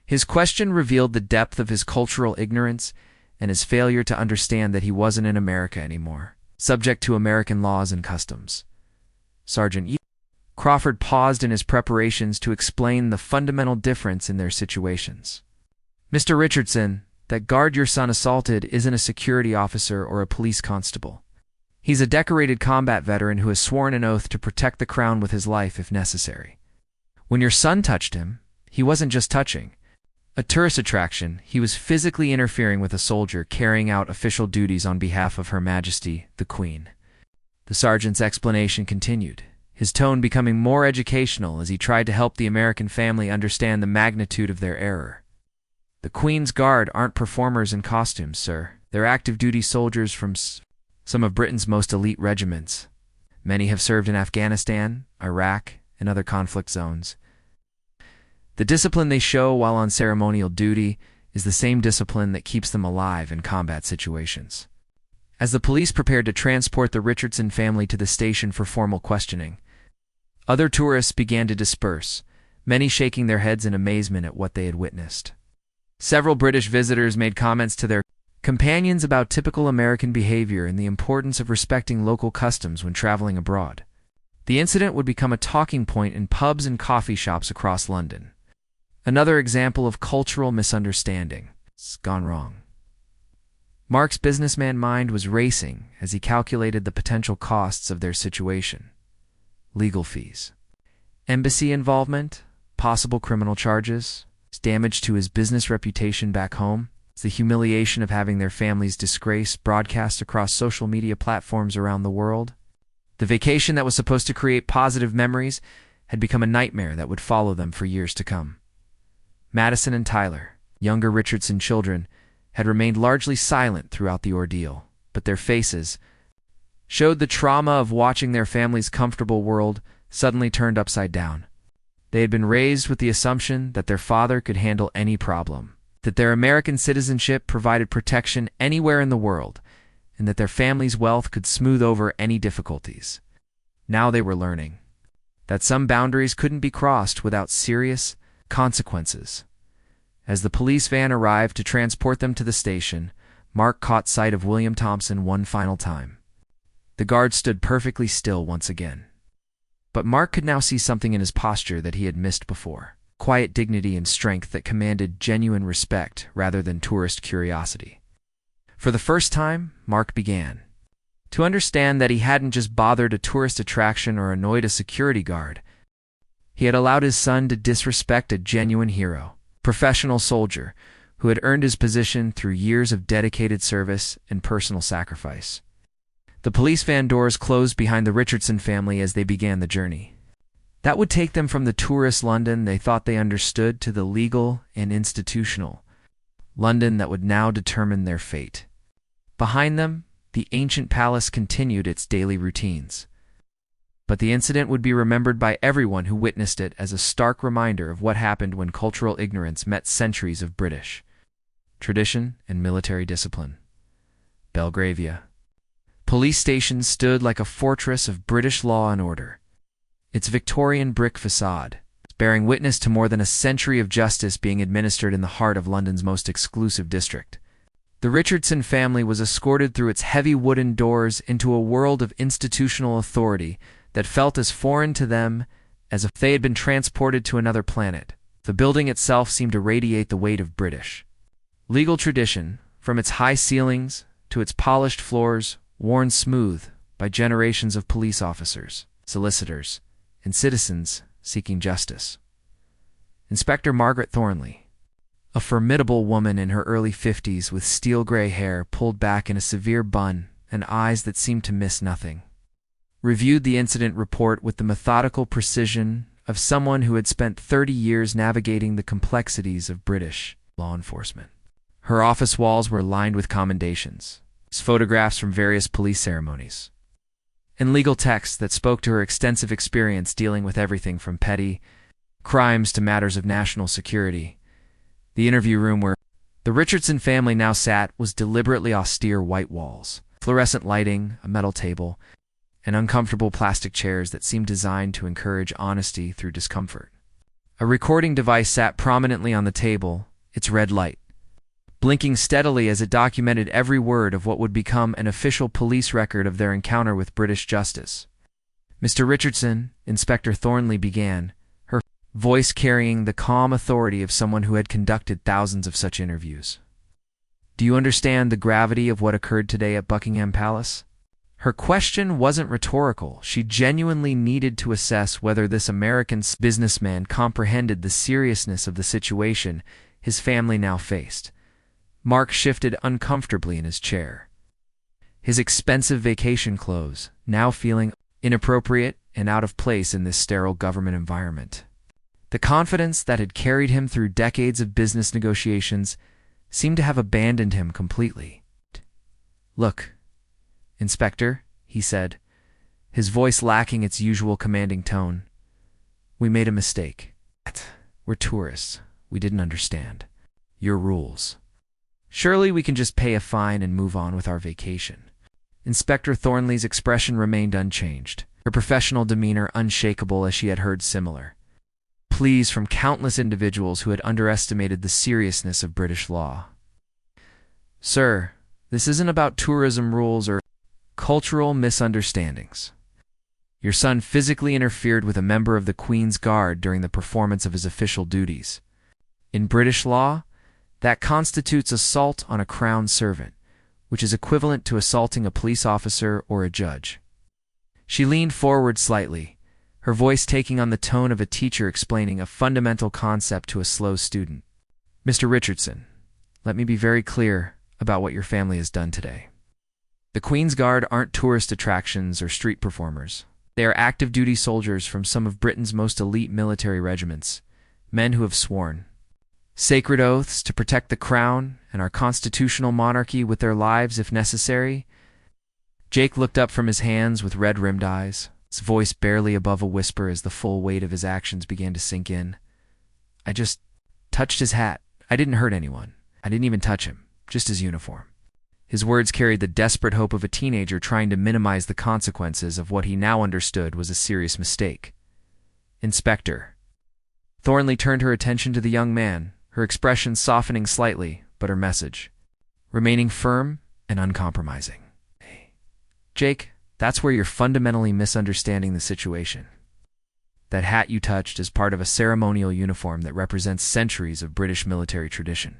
His question revealed the depth of his cultural ignorance and his failure to understand that he wasn't in America anymore, subject to American laws and customs. Sergeant Crawford paused in his preparations to explain the fundamental difference in their situations. "Mr. Richardson, that guard your son assaulted isn't a security officer or a police constable. He's a decorated combat veteran who has sworn an oath to protect the crown with his life if necessary. When your son touched him, he wasn't just touching a tourist attraction, he was physically interfering with a soldier carrying out official duties on behalf of Her Majesty, the Queen." The sergeant's explanation continued, his tone becoming more educational as he tried to help the American family understand the magnitude of their error. "The Queen's Guard aren't performers in costumes, sir. They're active-duty soldiers from some of Britain's most elite regiments. Many have served in Afghanistan, Iraq, and other conflict zones. The discipline they show while on ceremonial duty is the same discipline that keeps them alive in combat situations." As the police prepared to transport the Richardson family to the station for formal questioning, other tourists began to disperse, many shaking their heads in amazement at what they had witnessed. Several British visitors made comments to their companions about typical American behavior and the importance of respecting local customs when traveling abroad. The incident would become a talking point in pubs and coffee shops across London. Another example of cultural misunderstanding. It's gone wrong. Mark's businessman mind was racing as he calculated the potential costs of their situation. Legal fees, embassy involvement, possible criminal charges, damage to his business reputation back home, the humiliation of having their family's disgrace broadcast across social media platforms around the world. The vacation that was supposed to create positive memories had become a nightmare that would follow them for years to come. Madison and Tyler, younger Richardson children, had remained largely silent throughout the ordeal, but their faces showed the trauma of watching their family's comfortable world suddenly turned upside down. They had been raised with the assumption that their father could handle any problem, that their American citizenship provided protection anywhere in the world, and that their family's wealth could smooth over any difficulties. Now they were learning that some boundaries couldn't be crossed without serious consequences. As the police van arrived to transport them to the station, Mark caught sight of William Thompson one final time. The guard stood perfectly still once again. But Mark could now see something in his posture that he had missed before. Quiet dignity and strength that commanded genuine respect rather than tourist curiosity. For the first time, Mark began to understand that he hadn't just bothered a tourist attraction or annoyed a security guard. He had allowed his son to disrespect a genuine hero, professional soldier, who had earned his position through years of dedicated service and personal sacrifice. The police van doors closed behind the Richardson family as they began the journey. That would take them from the tourist London they thought they understood to the legal and institutional London that would now determine their fate. Behind them, the ancient palace continued its daily routines. But the incident would be remembered by everyone who witnessed it as a stark reminder of what happened when cultural ignorance met centuries of British tradition and military discipline. Belgravia. Police station stood like a fortress of British law and order. Its Victorian brick facade, bearing witness to more than a century of justice being administered in the heart of London's most exclusive district. The Richardson family was escorted through its heavy wooden doors into a world of institutional authority that felt as foreign to them as if they had been transported to another planet. The building itself seemed to radiate the weight of British legal tradition, from its high ceilings to its polished floors, worn smooth by generations of police officers, solicitors, and citizens seeking justice. Inspector Margaret Thornley, a formidable woman in her early 50s with steel-gray hair pulled back in a severe bun and eyes that seemed to miss nothing, reviewed the incident report with the methodical precision of someone who had spent 30 years navigating the complexities of British law enforcement. Her office walls were lined with commendations, photographs from various police ceremonies, and legal texts that spoke to her extensive experience dealing with everything from petty crimes to matters of national security. The interview room where the Richardson family now sat was deliberately austere white walls, fluorescent lighting, a metal table, and uncomfortable plastic chairs that seemed designed to encourage honesty through discomfort. A recording device sat prominently on the table, its red light blinking steadily as it documented every word of what would become an official police record of their encounter with British justice. "Mr. Richardson," Inspector Thornley began, her voice carrying the calm authority of someone who had conducted thousands of such interviews. "Do you understand the gravity of what occurred today at Buckingham Palace?" Her question wasn't rhetorical. She genuinely needed to assess whether this American businessman comprehended the seriousness of the situation his family now faced. Mark shifted uncomfortably in his chair. His expensive vacation clothes, now feeling inappropriate and out of place in this sterile government environment. The confidence that had carried him through decades of business negotiations seemed to have abandoned him completely. "Look, Inspector," he said, his voice lacking its usual commanding tone. "We made a mistake. We're tourists. We didn't understand your rules. Surely we can just pay a fine and move on with our vacation." Inspector Thornley's expression remained unchanged, her professional demeanor unshakable as she had heard similar pleas from countless individuals who had underestimated the seriousness of British law. "Sir, this isn't about tourism rules or cultural misunderstandings. Your son physically interfered with a member of the Queen's Guard during the performance of his official duties. In British law, that constitutes assault on a Crown servant, which is equivalent to assaulting a police officer or a judge." She leaned forward slightly, her voice taking on the tone of a teacher explaining a fundamental concept to a slow student. "Mr. Richardson, let me be very clear about what your family has done today. The Queen's Guard aren't tourist attractions or street performers. They are active duty soldiers from some of Britain's most elite military regiments, men who have sworn sacred oaths to protect the Crown and our constitutional monarchy with their lives if necessary." Jake looked up from his hands with red-rimmed eyes, his voice barely above a whisper as the full weight of his actions began to sink in. "I just touched his hat. I didn't hurt anyone. I didn't even touch him, just his uniform." His words carried the desperate hope of a teenager trying to minimize the consequences of what he now understood was a serious mistake. "Inspector." Thornley turned her attention to the young man, her expression softening slightly, but her message remaining firm and uncompromising. "Jake, that's where you're fundamentally misunderstanding the situation. That hat you touched is part of a ceremonial uniform that represents centuries of British military tradition.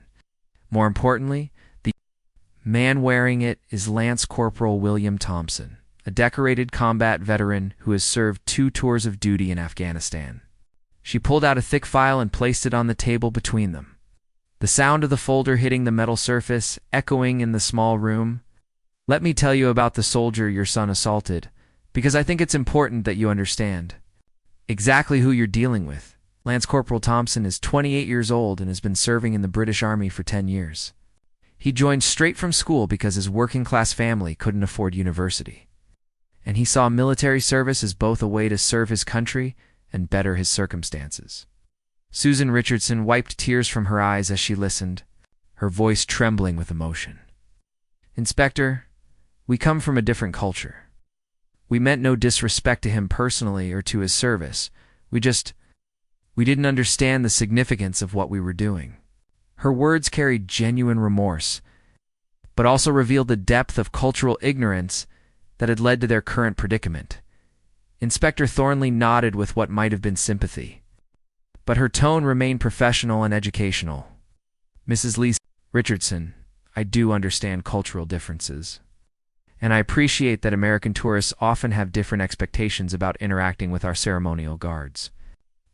More importantly, the man wearing it is Lance Corporal William Thompson, a decorated combat veteran who has served 2 tours of duty in Afghanistan." She pulled out a thick file and placed it on the table between them, the sound of the folder hitting the metal surface echoing in the small room. "Let me tell you about the soldier your son assaulted, because I think it's important that you understand exactly who you're dealing with. Lance Corporal Thompson is 28 years old and has been serving in the British Army for 10 years. He joined straight from school because his working-class family couldn't afford university. And he saw military service as both a way to serve his country and better his circumstances." Susan Richardson wiped tears from her eyes as she listened, her voice trembling with emotion. "Inspector, we come from a different culture. We meant no disrespect to him personally or to his service. We didn't understand the significance of what we were doing." Her words carried genuine remorse, but also revealed the depth of cultural ignorance that had led to their current predicament. Inspector Thornley nodded with what might have been sympathy, but her tone remained professional and educational. "Mrs. Lee Richardson, I do understand cultural differences, and I appreciate that American tourists often have different expectations about interacting with our ceremonial guards.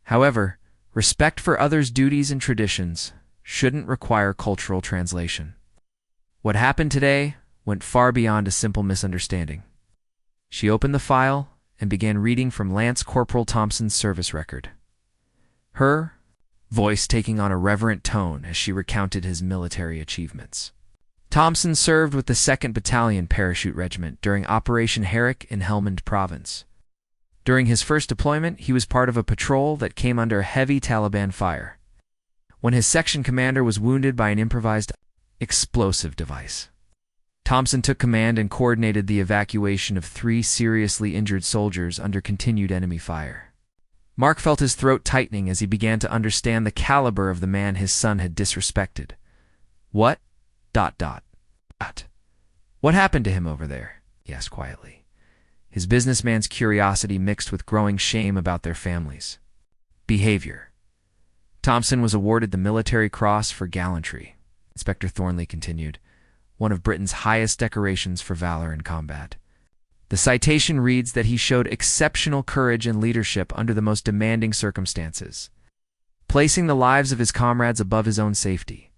However, respect for others' duties and traditions shouldn't require cultural translation. What happened today went far beyond a simple misunderstanding." She opened the file and began reading from Lance Corporal Thompson's service record, her voice taking on a reverent tone as she recounted his military achievements. Thompson served with the 2nd Battalion Parachute Regiment during Operation Herrick in Helmand Province. During his first deployment, he was part of a patrol that came under heavy Taliban fire when his section commander was wounded by an improvised explosive device. Thompson took command and coordinated the evacuation of 3 seriously injured soldiers under continued enemy fire. Mark felt his throat tightening as he began to understand the caliber of the man his son had disrespected. "What? ... What happened to him over there?" he asked quietly, his businessman's curiosity mixed with growing shame about their families. "Behavior." Thompson was awarded the Military Cross for gallantry, Inspector Thornley continued, one of Britain's highest decorations for valor in combat. The citation reads that he showed exceptional courage and leadership under the most demanding circumstances, placing the lives of his comrades above his own safety.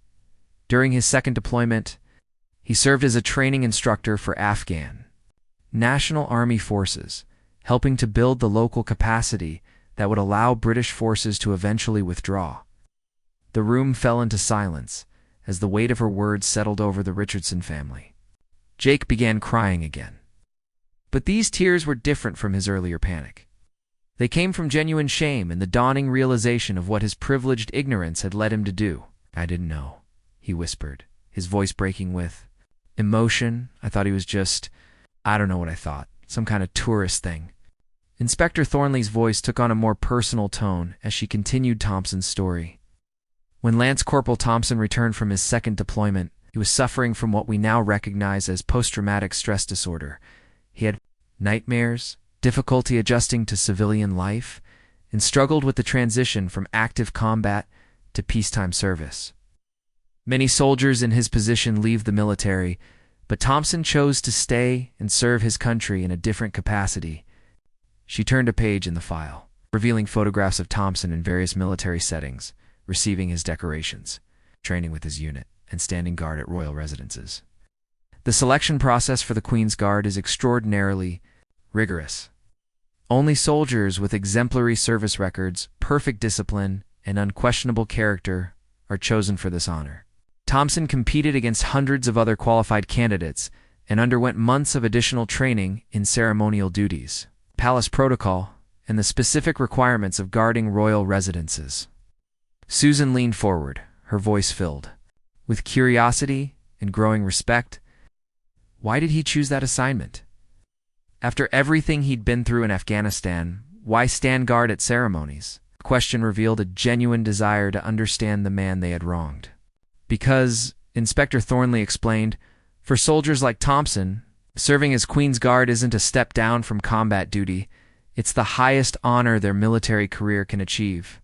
During his 2nd deployment, he served as a training instructor for Afghan National Army forces helping to build the local capacity that would allow British forces to eventually withdraw. The room fell into silence as the weight of her words settled over the Richardson family. Jake began crying again. But these tears were different from his earlier panic. They came from genuine shame and the dawning realization of what his privileged ignorance had led him to do. "I didn't know," he whispered, his voice breaking with emotion. "I thought he was just, I don't know what I thought, some kind of tourist thing." Inspector Thornley's voice took on a more personal tone as she continued Thompson's story. When Lance Corporal Thompson returned from his second deployment, he was suffering from what we now recognize as post-traumatic stress disorder. He had nightmares, difficulty adjusting to civilian life, and struggled with the transition from active combat to peacetime service. Many soldiers in his position leave the military, but Thompson chose to stay and serve his country in a different capacity. She turned a page in the file, revealing photographs of Thompson in various military settings, receiving his decorations, training with his unit, and standing guard at royal residences. The selection process for the Queen's Guard is extraordinarily rigorous. Only soldiers with exemplary service records, perfect discipline, and unquestionable character are chosen for this honor. Thompson competed against hundreds of other qualified candidates and underwent months of additional training in ceremonial duties, palace protocol, and the specific requirements of guarding royal residences. Susan leaned forward, her voice filled with curiosity and growing respect. Why did he choose that assignment? After everything he'd been through in Afghanistan, why stand guard at ceremonies? The question revealed a genuine desire to understand the man they had wronged. Because, Inspector Thornley explained, for soldiers like Thompson, serving as Queen's Guard isn't a step down from combat duty, it's the highest honor their military career can achieve.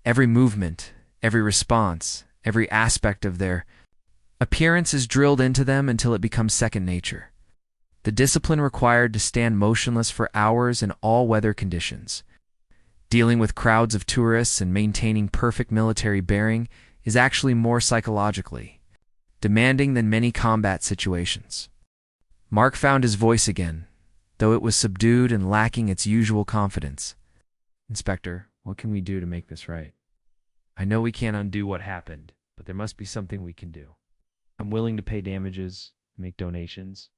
Every movement, every response, every aspect of their appearance is drilled into them until it becomes second nature. The discipline required to stand motionless for hours in all weather conditions, dealing with crowds of tourists and maintaining perfect military bearing is actually more psychologically demanding than many combat situations. Mark found his voice again, though it was subdued and lacking its usual confidence. "Inspector, what can we do to make this right? I know we can't undo what happened, but there must be something we can do. I'm willing to pay damages, make donations.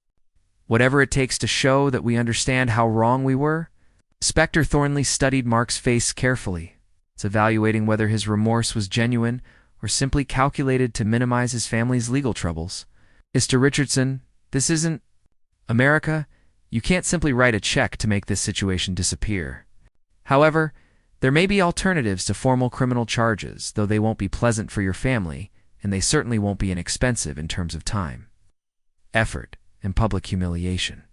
Whatever it takes to show that we understand how wrong we were." Inspector Thornley studied Mark's face carefully, evaluating whether his remorse was genuine or simply calculated to minimize his family's legal troubles. "Mr. Richardson, this isn't America. You can't simply write a check to make this situation disappear. However, there may be alternatives to formal criminal charges, though they won't be pleasant for your family, and they certainly won't be inexpensive in terms of time, effort, and public humiliation."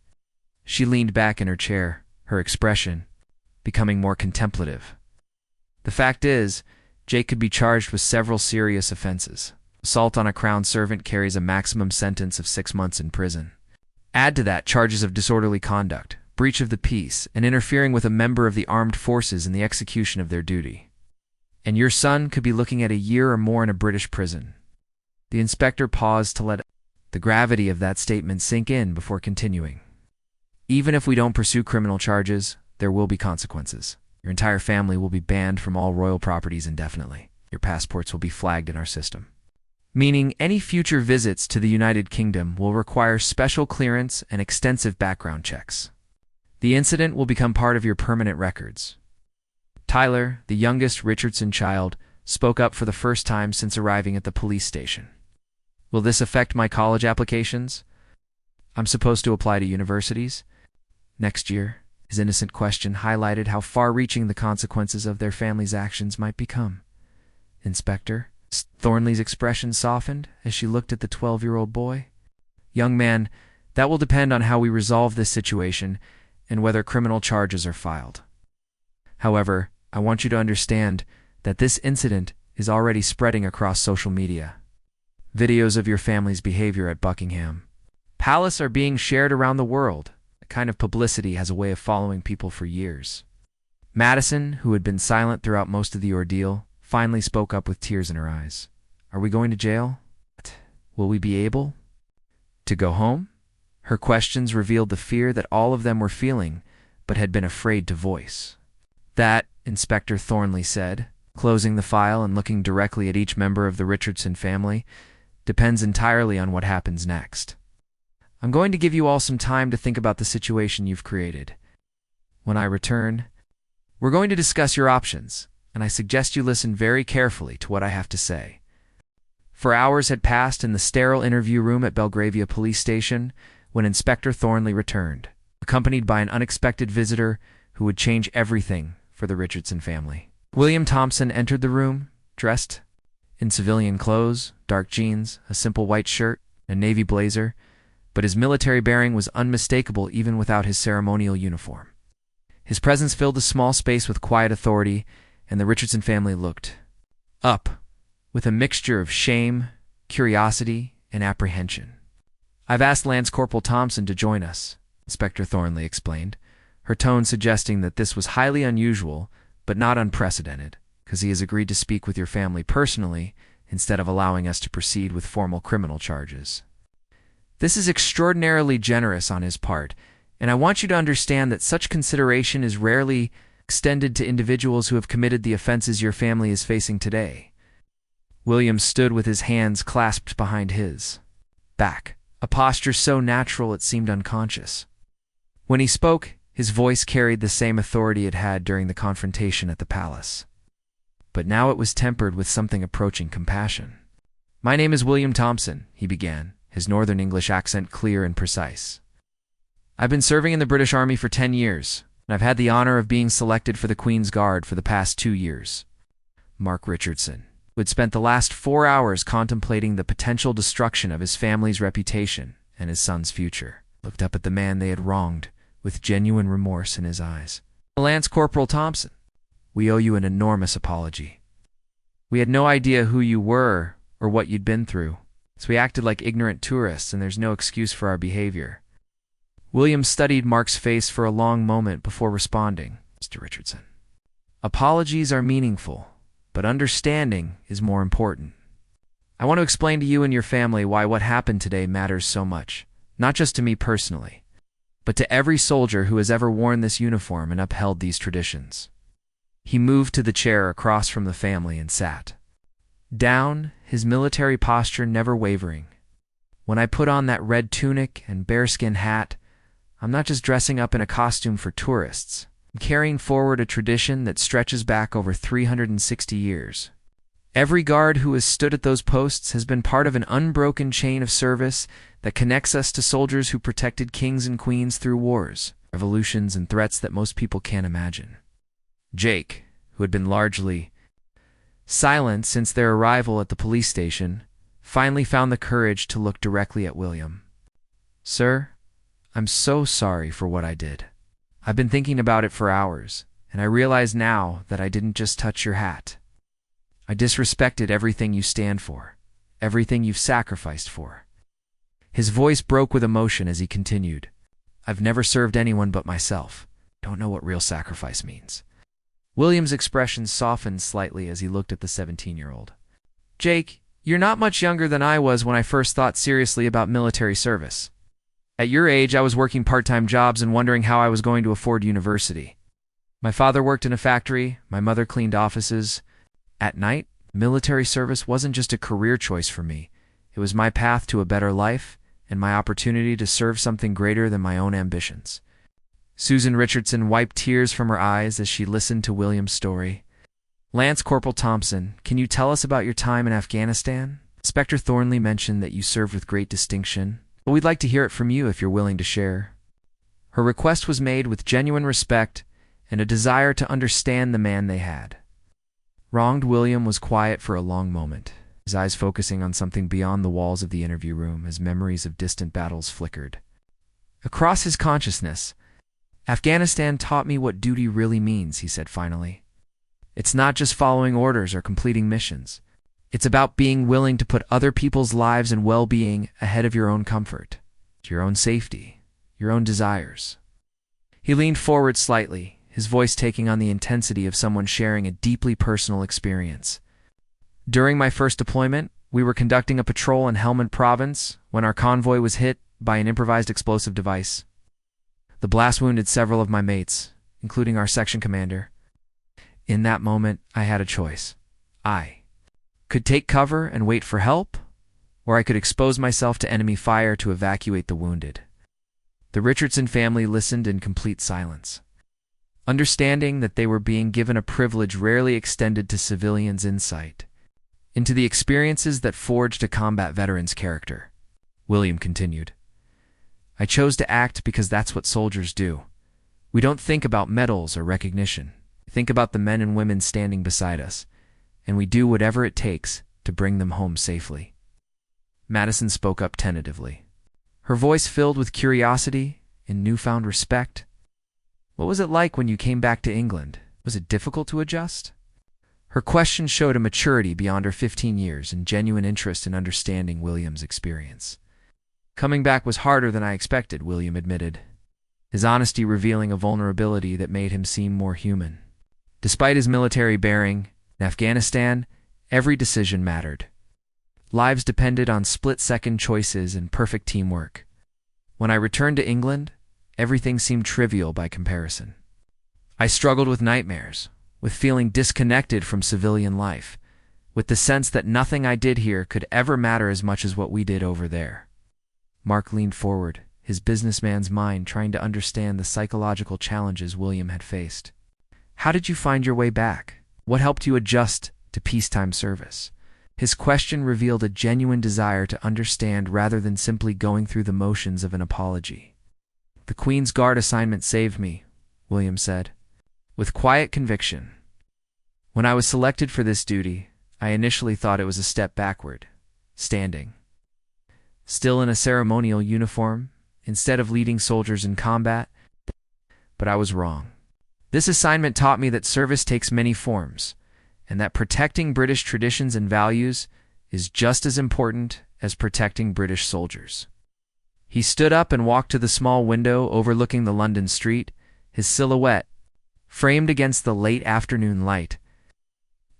She leaned back in her chair, her expression becoming more contemplative. "The fact is, Jake could be charged with several serious offenses. Assault on a crown servant carries a maximum sentence of 6 months in prison. Add to that charges of disorderly conduct, breach of the peace, and interfering with a member of the armed forces in the execution of their duty. And your son could be looking at a year or more in a British prison." The inspector paused to let the gravity of that statement sink in before continuing. "Even if we don't pursue criminal charges, there will be consequences. Your entire family will be banned from all royal properties indefinitely. Your passports will be flagged in our system. Meaning any future visits to the United Kingdom will require special clearance and extensive background checks. The incident will become part of your permanent records." Tyler, the youngest Richardson child, spoke up for the first time since arriving at the police station. "Will this affect my college applications? I'm supposed to apply to universities next year." His innocent question highlighted how far-reaching the consequences of their family's actions might become. "Inspector?" Thornley's expression softened as she looked at the 12-year-old boy. "Young man, that will depend on how we resolve this situation and whether criminal charges are filed. However, I want you to understand that this incident is already spreading across social media. Videos of your family's behavior at Buckingham Palace are being shared around the world. That kind of publicity has a way of following people for years." Madison, who had been silent throughout most of the ordeal, finally spoke up with tears in her eyes. "Are we going to jail? Will we be able to go home?" Her questions revealed the fear that all of them were feeling, but had been afraid to voice. That, Inspector Thornley said, closing the file and looking directly at each member of the Richardson family, depends entirely on what happens next. I'm going to give you all some time to think about the situation you've created. When I return, we're going to discuss your options, and I suggest you listen very carefully to what I have to say. 4 hours had passed in the sterile interview room at Belgravia Police Station when Inspector Thornley returned, accompanied by an unexpected visitor who would change everything for the Richardson family. William Thompson entered the room, dressed in civilian clothes, dark jeans, a simple white shirt, and navy blazer, but his military bearing was unmistakable even without his ceremonial uniform. His presence filled the small space with quiet authority, and the Richardson family looked up with a mixture of shame, curiosity, and apprehension. "I've asked Lance Corporal Thompson to join us," Inspector Thornley explained, her tone suggesting that this was highly unusual but not unprecedented, because he has agreed to speak with your family personally instead of allowing us to proceed with formal criminal charges. This is extraordinarily generous on his part, and I want you to understand that such consideration is rarely extended to individuals who have committed the offenses your family is facing today. William stood with his hands clasped behind his back, a posture so natural it seemed unconscious. When he spoke, his voice carried the same authority it had during the confrontation at the palace. But now it was tempered with something approaching compassion. "My name is William Thompson," he began, his northern English accent clear and precise. "I've been serving in the British Army for 10 years, and I've had the honor of being selected for the Queen's Guard for the past 2 years. Mark Richardson, who had spent the last 4 hours contemplating the potential destruction of his family's reputation and his son's future, looked up at the man they had wronged with genuine remorse in his eyes. "Lance Corporal Thompson, we owe you an enormous apology. We had no idea who you were or what you'd been through, so we acted like ignorant tourists, and there's no excuse for our behavior." William studied Mark's face for a long moment before responding, "Mr. Richardson, apologies are meaningful, but understanding is more important. I want to explain to you and your family why what happened today matters so much, not just to me personally, but to every soldier who has ever worn this uniform and upheld these traditions." He moved to the chair across from the family and sat down, his military posture never wavering. "When I put on that red tunic and bearskin hat, I'm not just dressing up in a costume for tourists. I'm carrying forward a tradition that stretches back over 360 years. Every guard who has stood at those posts has been part of an unbroken chain of service that connects us to soldiers who protected kings and queens through wars, revolutions, and threats that most people can't imagine." Jake, who had been largely silent since their arrival at the police station, finally found the courage to look directly at William. "Sir, I'm so sorry for what I did. I've been thinking about it for hours, and I realize now that I didn't just touch your hat. I disrespected everything you stand for, everything you've sacrificed for." His voice broke with emotion as he continued, "I've never served anyone but myself. Don't know what real sacrifice means." William's expression softened slightly as he looked at the 17-year-old. "Jake, you're not much younger than I was when I first thought seriously about military service. At your age, I was working part-time jobs and wondering how I was going to afford university. My father worked in a factory, my mother cleaned offices. At night, military service wasn't just a career choice for me. It was my path to a better life and my opportunity to serve something greater than my own ambitions." Susan Richardson wiped tears from her eyes as she listened to William's story. "Lance Corporal Thompson, can you tell us about your time in Afghanistan? Inspector Thornley mentioned that you served with great distinction, but we'd like to hear it from you if you're willing to share." Her request was made with genuine respect and a desire to understand the man they had. Wronged William was quiet for a long moment, his eyes focusing on something beyond the walls of the interview room as memories of distant battles flickered. Across his consciousness, "Afghanistan taught me what duty really means," he said finally. "It's not just following orders or completing missions. It's about being willing to put other people's lives and well-being ahead of your own comfort, your own safety, your own desires." He leaned forward slightly, his voice taking on the intensity of someone sharing a deeply personal experience. "During my first deployment, we were conducting a patrol in Helmand Province when our convoy was hit by an improvised explosive device. The blast wounded several of my mates, including our section commander. In that moment, I had a choice. I could take cover and wait for help, or I could expose myself to enemy fire to evacuate the wounded. The Richardson family listened in complete silence, understanding that they were being given a privilege rarely extended to civilians' insight into the experiences that forged a combat veteran's character. William continued, I chose to act because that's what soldiers do. We don't think about medals or recognition. We think about the men and women standing beside us, and we do whatever it takes to bring them home safely. Madison spoke up tentatively, her voice filled with curiosity and newfound respect. What was it like when you came back to England? Was it difficult to adjust? Her question showed a maturity beyond her 15 years and genuine interest in understanding William's experience. Coming back was harder than I expected, William admitted, his honesty revealing a vulnerability that made him seem more human. Despite his military bearing, in Afghanistan, every decision mattered. Lives depended on split-second choices and perfect teamwork. When I returned to England, everything seemed trivial by comparison. I struggled with nightmares, with feeling disconnected from civilian life, with the sense that nothing I did here could ever matter as much as what we did over there. Mark leaned forward, his businessman's mind trying to understand the psychological challenges William had faced. How did you find your way back? What helped you adjust to peacetime service? His question revealed a genuine desire to understand rather than simply going through the motions of an apology. The Queen's Guard assignment saved me, William said, with quiet conviction. When I was selected for this duty, I initially thought it was a step backward, standing still in a ceremonial uniform, instead of leading soldiers in combat, but I was wrong. This assignment taught me that service takes many forms, and that protecting British traditions and values is just as important as protecting British soldiers. He stood up and walked to the small window overlooking the London street, his silhouette framed against the late afternoon light.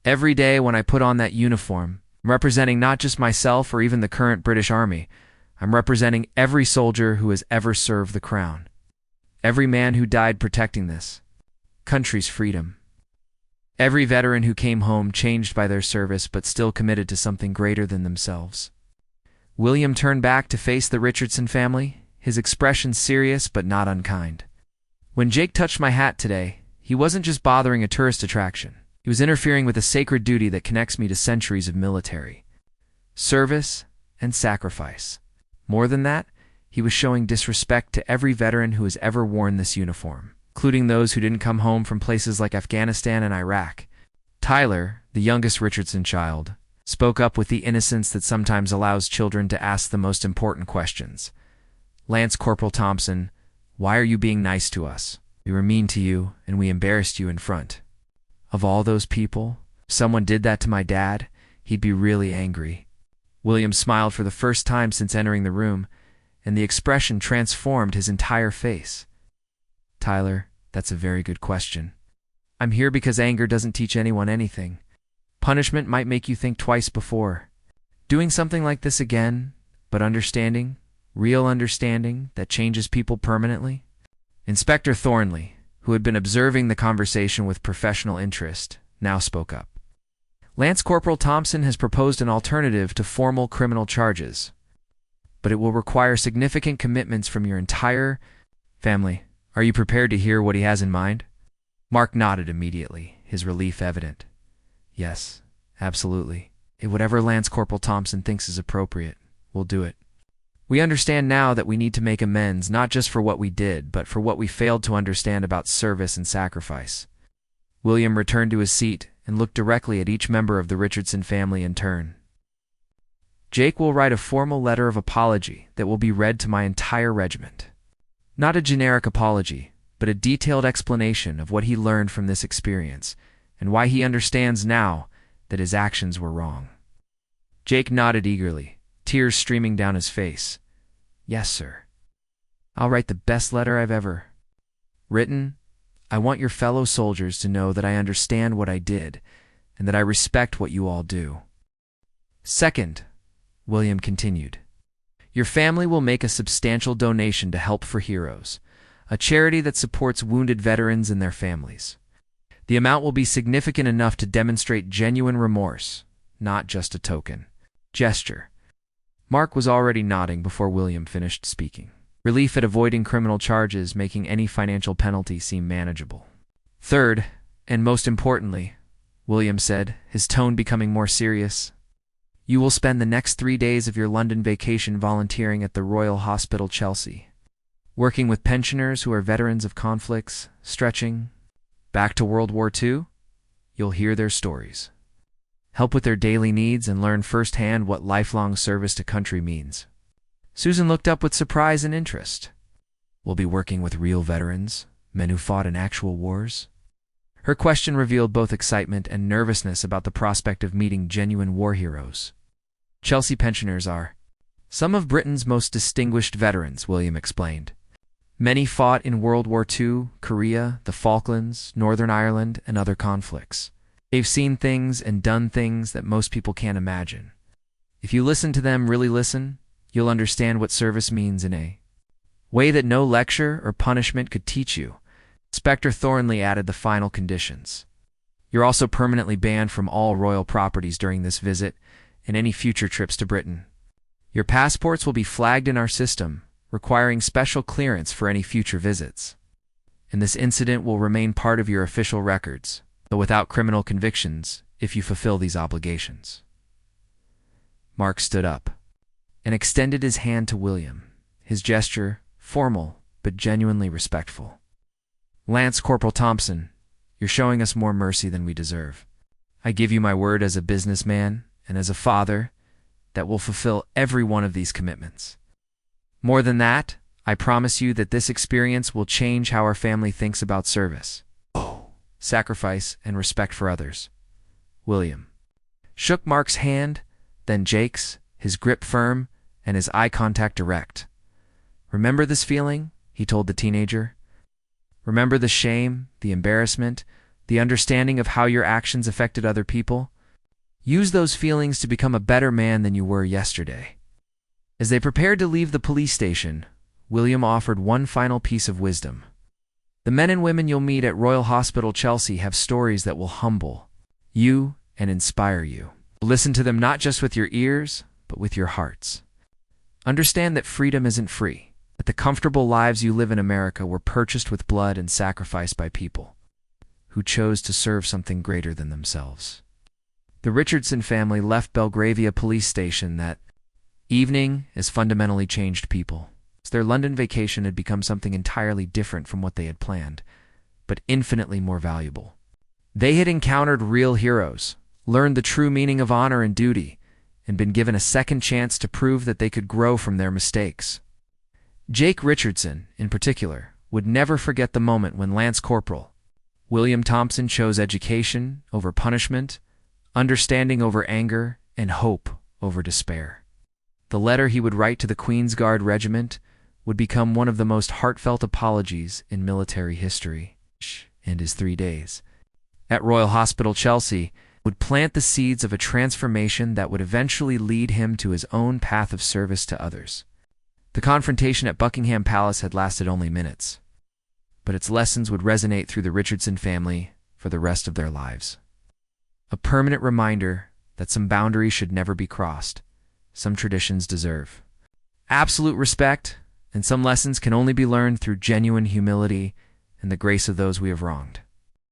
Every day when I put on that uniform, I'm representing not just myself or even the current British Army. I'm representing every soldier who has ever served the Crown. Every man who died protecting this country's freedom. Every veteran who came home changed by their service but still committed to something greater than themselves. William turned back to face the Richardson family, his expression serious but not unkind. When Jake touched my hat today, he wasn't just bothering a tourist attraction. He was interfering with a sacred duty that connects me to centuries of military service and sacrifice. More than that, he was showing disrespect to every veteran who has ever worn this uniform, including those who didn't come home from places like Afghanistan and Iraq. Tyler, the youngest Richardson child, spoke up with the innocence that sometimes allows children to ask the most important questions. Lance Corporal Thompson, why are you being nice to us? We were mean to you, and we embarrassed you in front of all those people. If someone did that to my dad, he'd be really angry. William smiled for the first time since entering the room, and the expression transformed his entire face. Tyler, that's a very good question. I'm here because anger doesn't teach anyone anything. Punishment might make you think twice before doing something like this again, but understanding, real understanding, that changes people permanently. Inspector Thornley, who had been observing the conversation with professional interest, now spoke up. Lance Corporal Thompson has proposed an alternative to formal criminal charges, but it will require significant commitments from your entire family. Are you prepared to hear what he has in mind? Mark nodded immediately, his relief evident. Yes, absolutely. Whatever Lance Corporal Thompson thinks is appropriate, we'll do it. We understand now that we need to make amends not just for what we did, but for what we failed to understand about service and sacrifice. William returned to his seat and looked directly at each member of the Richardson family in turn. Jake will write a formal letter of apology that will be read to my entire regiment. Not a generic apology, but a detailed explanation of what he learned from this experience and why he understands now that his actions were wrong. Jake nodded eagerly, tears streaming down his face. Yes, sir. I'll write the best letter I've ever written. I want your fellow soldiers to know that I understand what I did and that I respect what you all do. Second, William continued, your family will make a substantial donation to Help for Heroes, a charity that supports wounded veterans and their families. The amount will be significant enough to demonstrate genuine remorse, not just a token gesture. Mark was already nodding before William finished speaking. Relief at avoiding criminal charges, making any financial penalty seem manageable. Third, and most importantly, William said, his tone becoming more serious, you will spend the next 3 days of your London vacation volunteering at the Royal Hospital, Chelsea, working with pensioners who are veterans of conflicts, stretching back to World War II. You'll hear their stories, help with their daily needs, and learn firsthand what lifelong service to country means. Susan looked up with surprise and interest. We'll be working with real veterans, men who fought in actual wars? Her question revealed both excitement and nervousness about the prospect of meeting genuine war heroes. Chelsea pensioners are some of Britain's most distinguished veterans, William explained. Many fought in World War II, Korea, the Falklands, Northern Ireland, and other conflicts. They've seen things and done things that most people can't imagine. If you listen to them, really listen, you'll understand what service means in a way that no lecture or punishment could teach you. Inspector Thornley added the final conditions. You're also permanently banned from all royal properties during this visit and any future trips to Britain. Your passports will be flagged in our system, requiring special clearance for any future visits. And this incident will remain part of your official records, though without criminal convictions, if you fulfill these obligations. Mark stood up and extended his hand to William, his gesture formal but genuinely respectful. Lance Corporal Thompson, you're showing us more mercy than we deserve. I give you my word as a businessman and as a father that we'll fulfill every one of these commitments. More than that, I promise you that this experience will change how our family thinks about service, sacrifice, and respect for others. William shook Mark's hand, then Jake's, his grip firm and his eye contact direct. Remember this feeling? He told the teenager. Remember the shame, the embarrassment, the understanding of how your actions affected other people? Use those feelings to become a better man than you were yesterday. As they prepared to leave the police station, William offered one final piece of wisdom. The men and women you'll meet at Royal Hospital, Chelsea have stories that will humble you and inspire you. Listen to them not just with your ears, but with your hearts. Understand that freedom isn't free, that the comfortable lives you live in America were purchased with blood and sacrifice by people who chose to serve something greater than themselves. The Richardson family left Belgravia police station that evening as fundamentally changed people. Their London vacation had become something entirely different from what they had planned, but infinitely more valuable. They had encountered real heroes, learned the true meaning of honor and duty, and been given a second chance to prove that they could grow from their mistakes. Jake Richardson, in particular, would never forget the moment when Lance Corporal William Thompson chose education over punishment, understanding over anger, and hope over despair. The letter he would write to the Queen's Guard Regiment would become one of the most heartfelt apologies in military history, and his 3 days at Royal Hospital, Chelsea, would plant the seeds of a transformation that would eventually lead him to his own path of service to others. The confrontation at Buckingham Palace had lasted only minutes, but its lessons would resonate through the Richardson family for the rest of their lives. A permanent reminder that some boundaries should never be crossed, some traditions deserve absolute respect, and some lessons can only be learned through genuine humility and the grace of those we have wronged.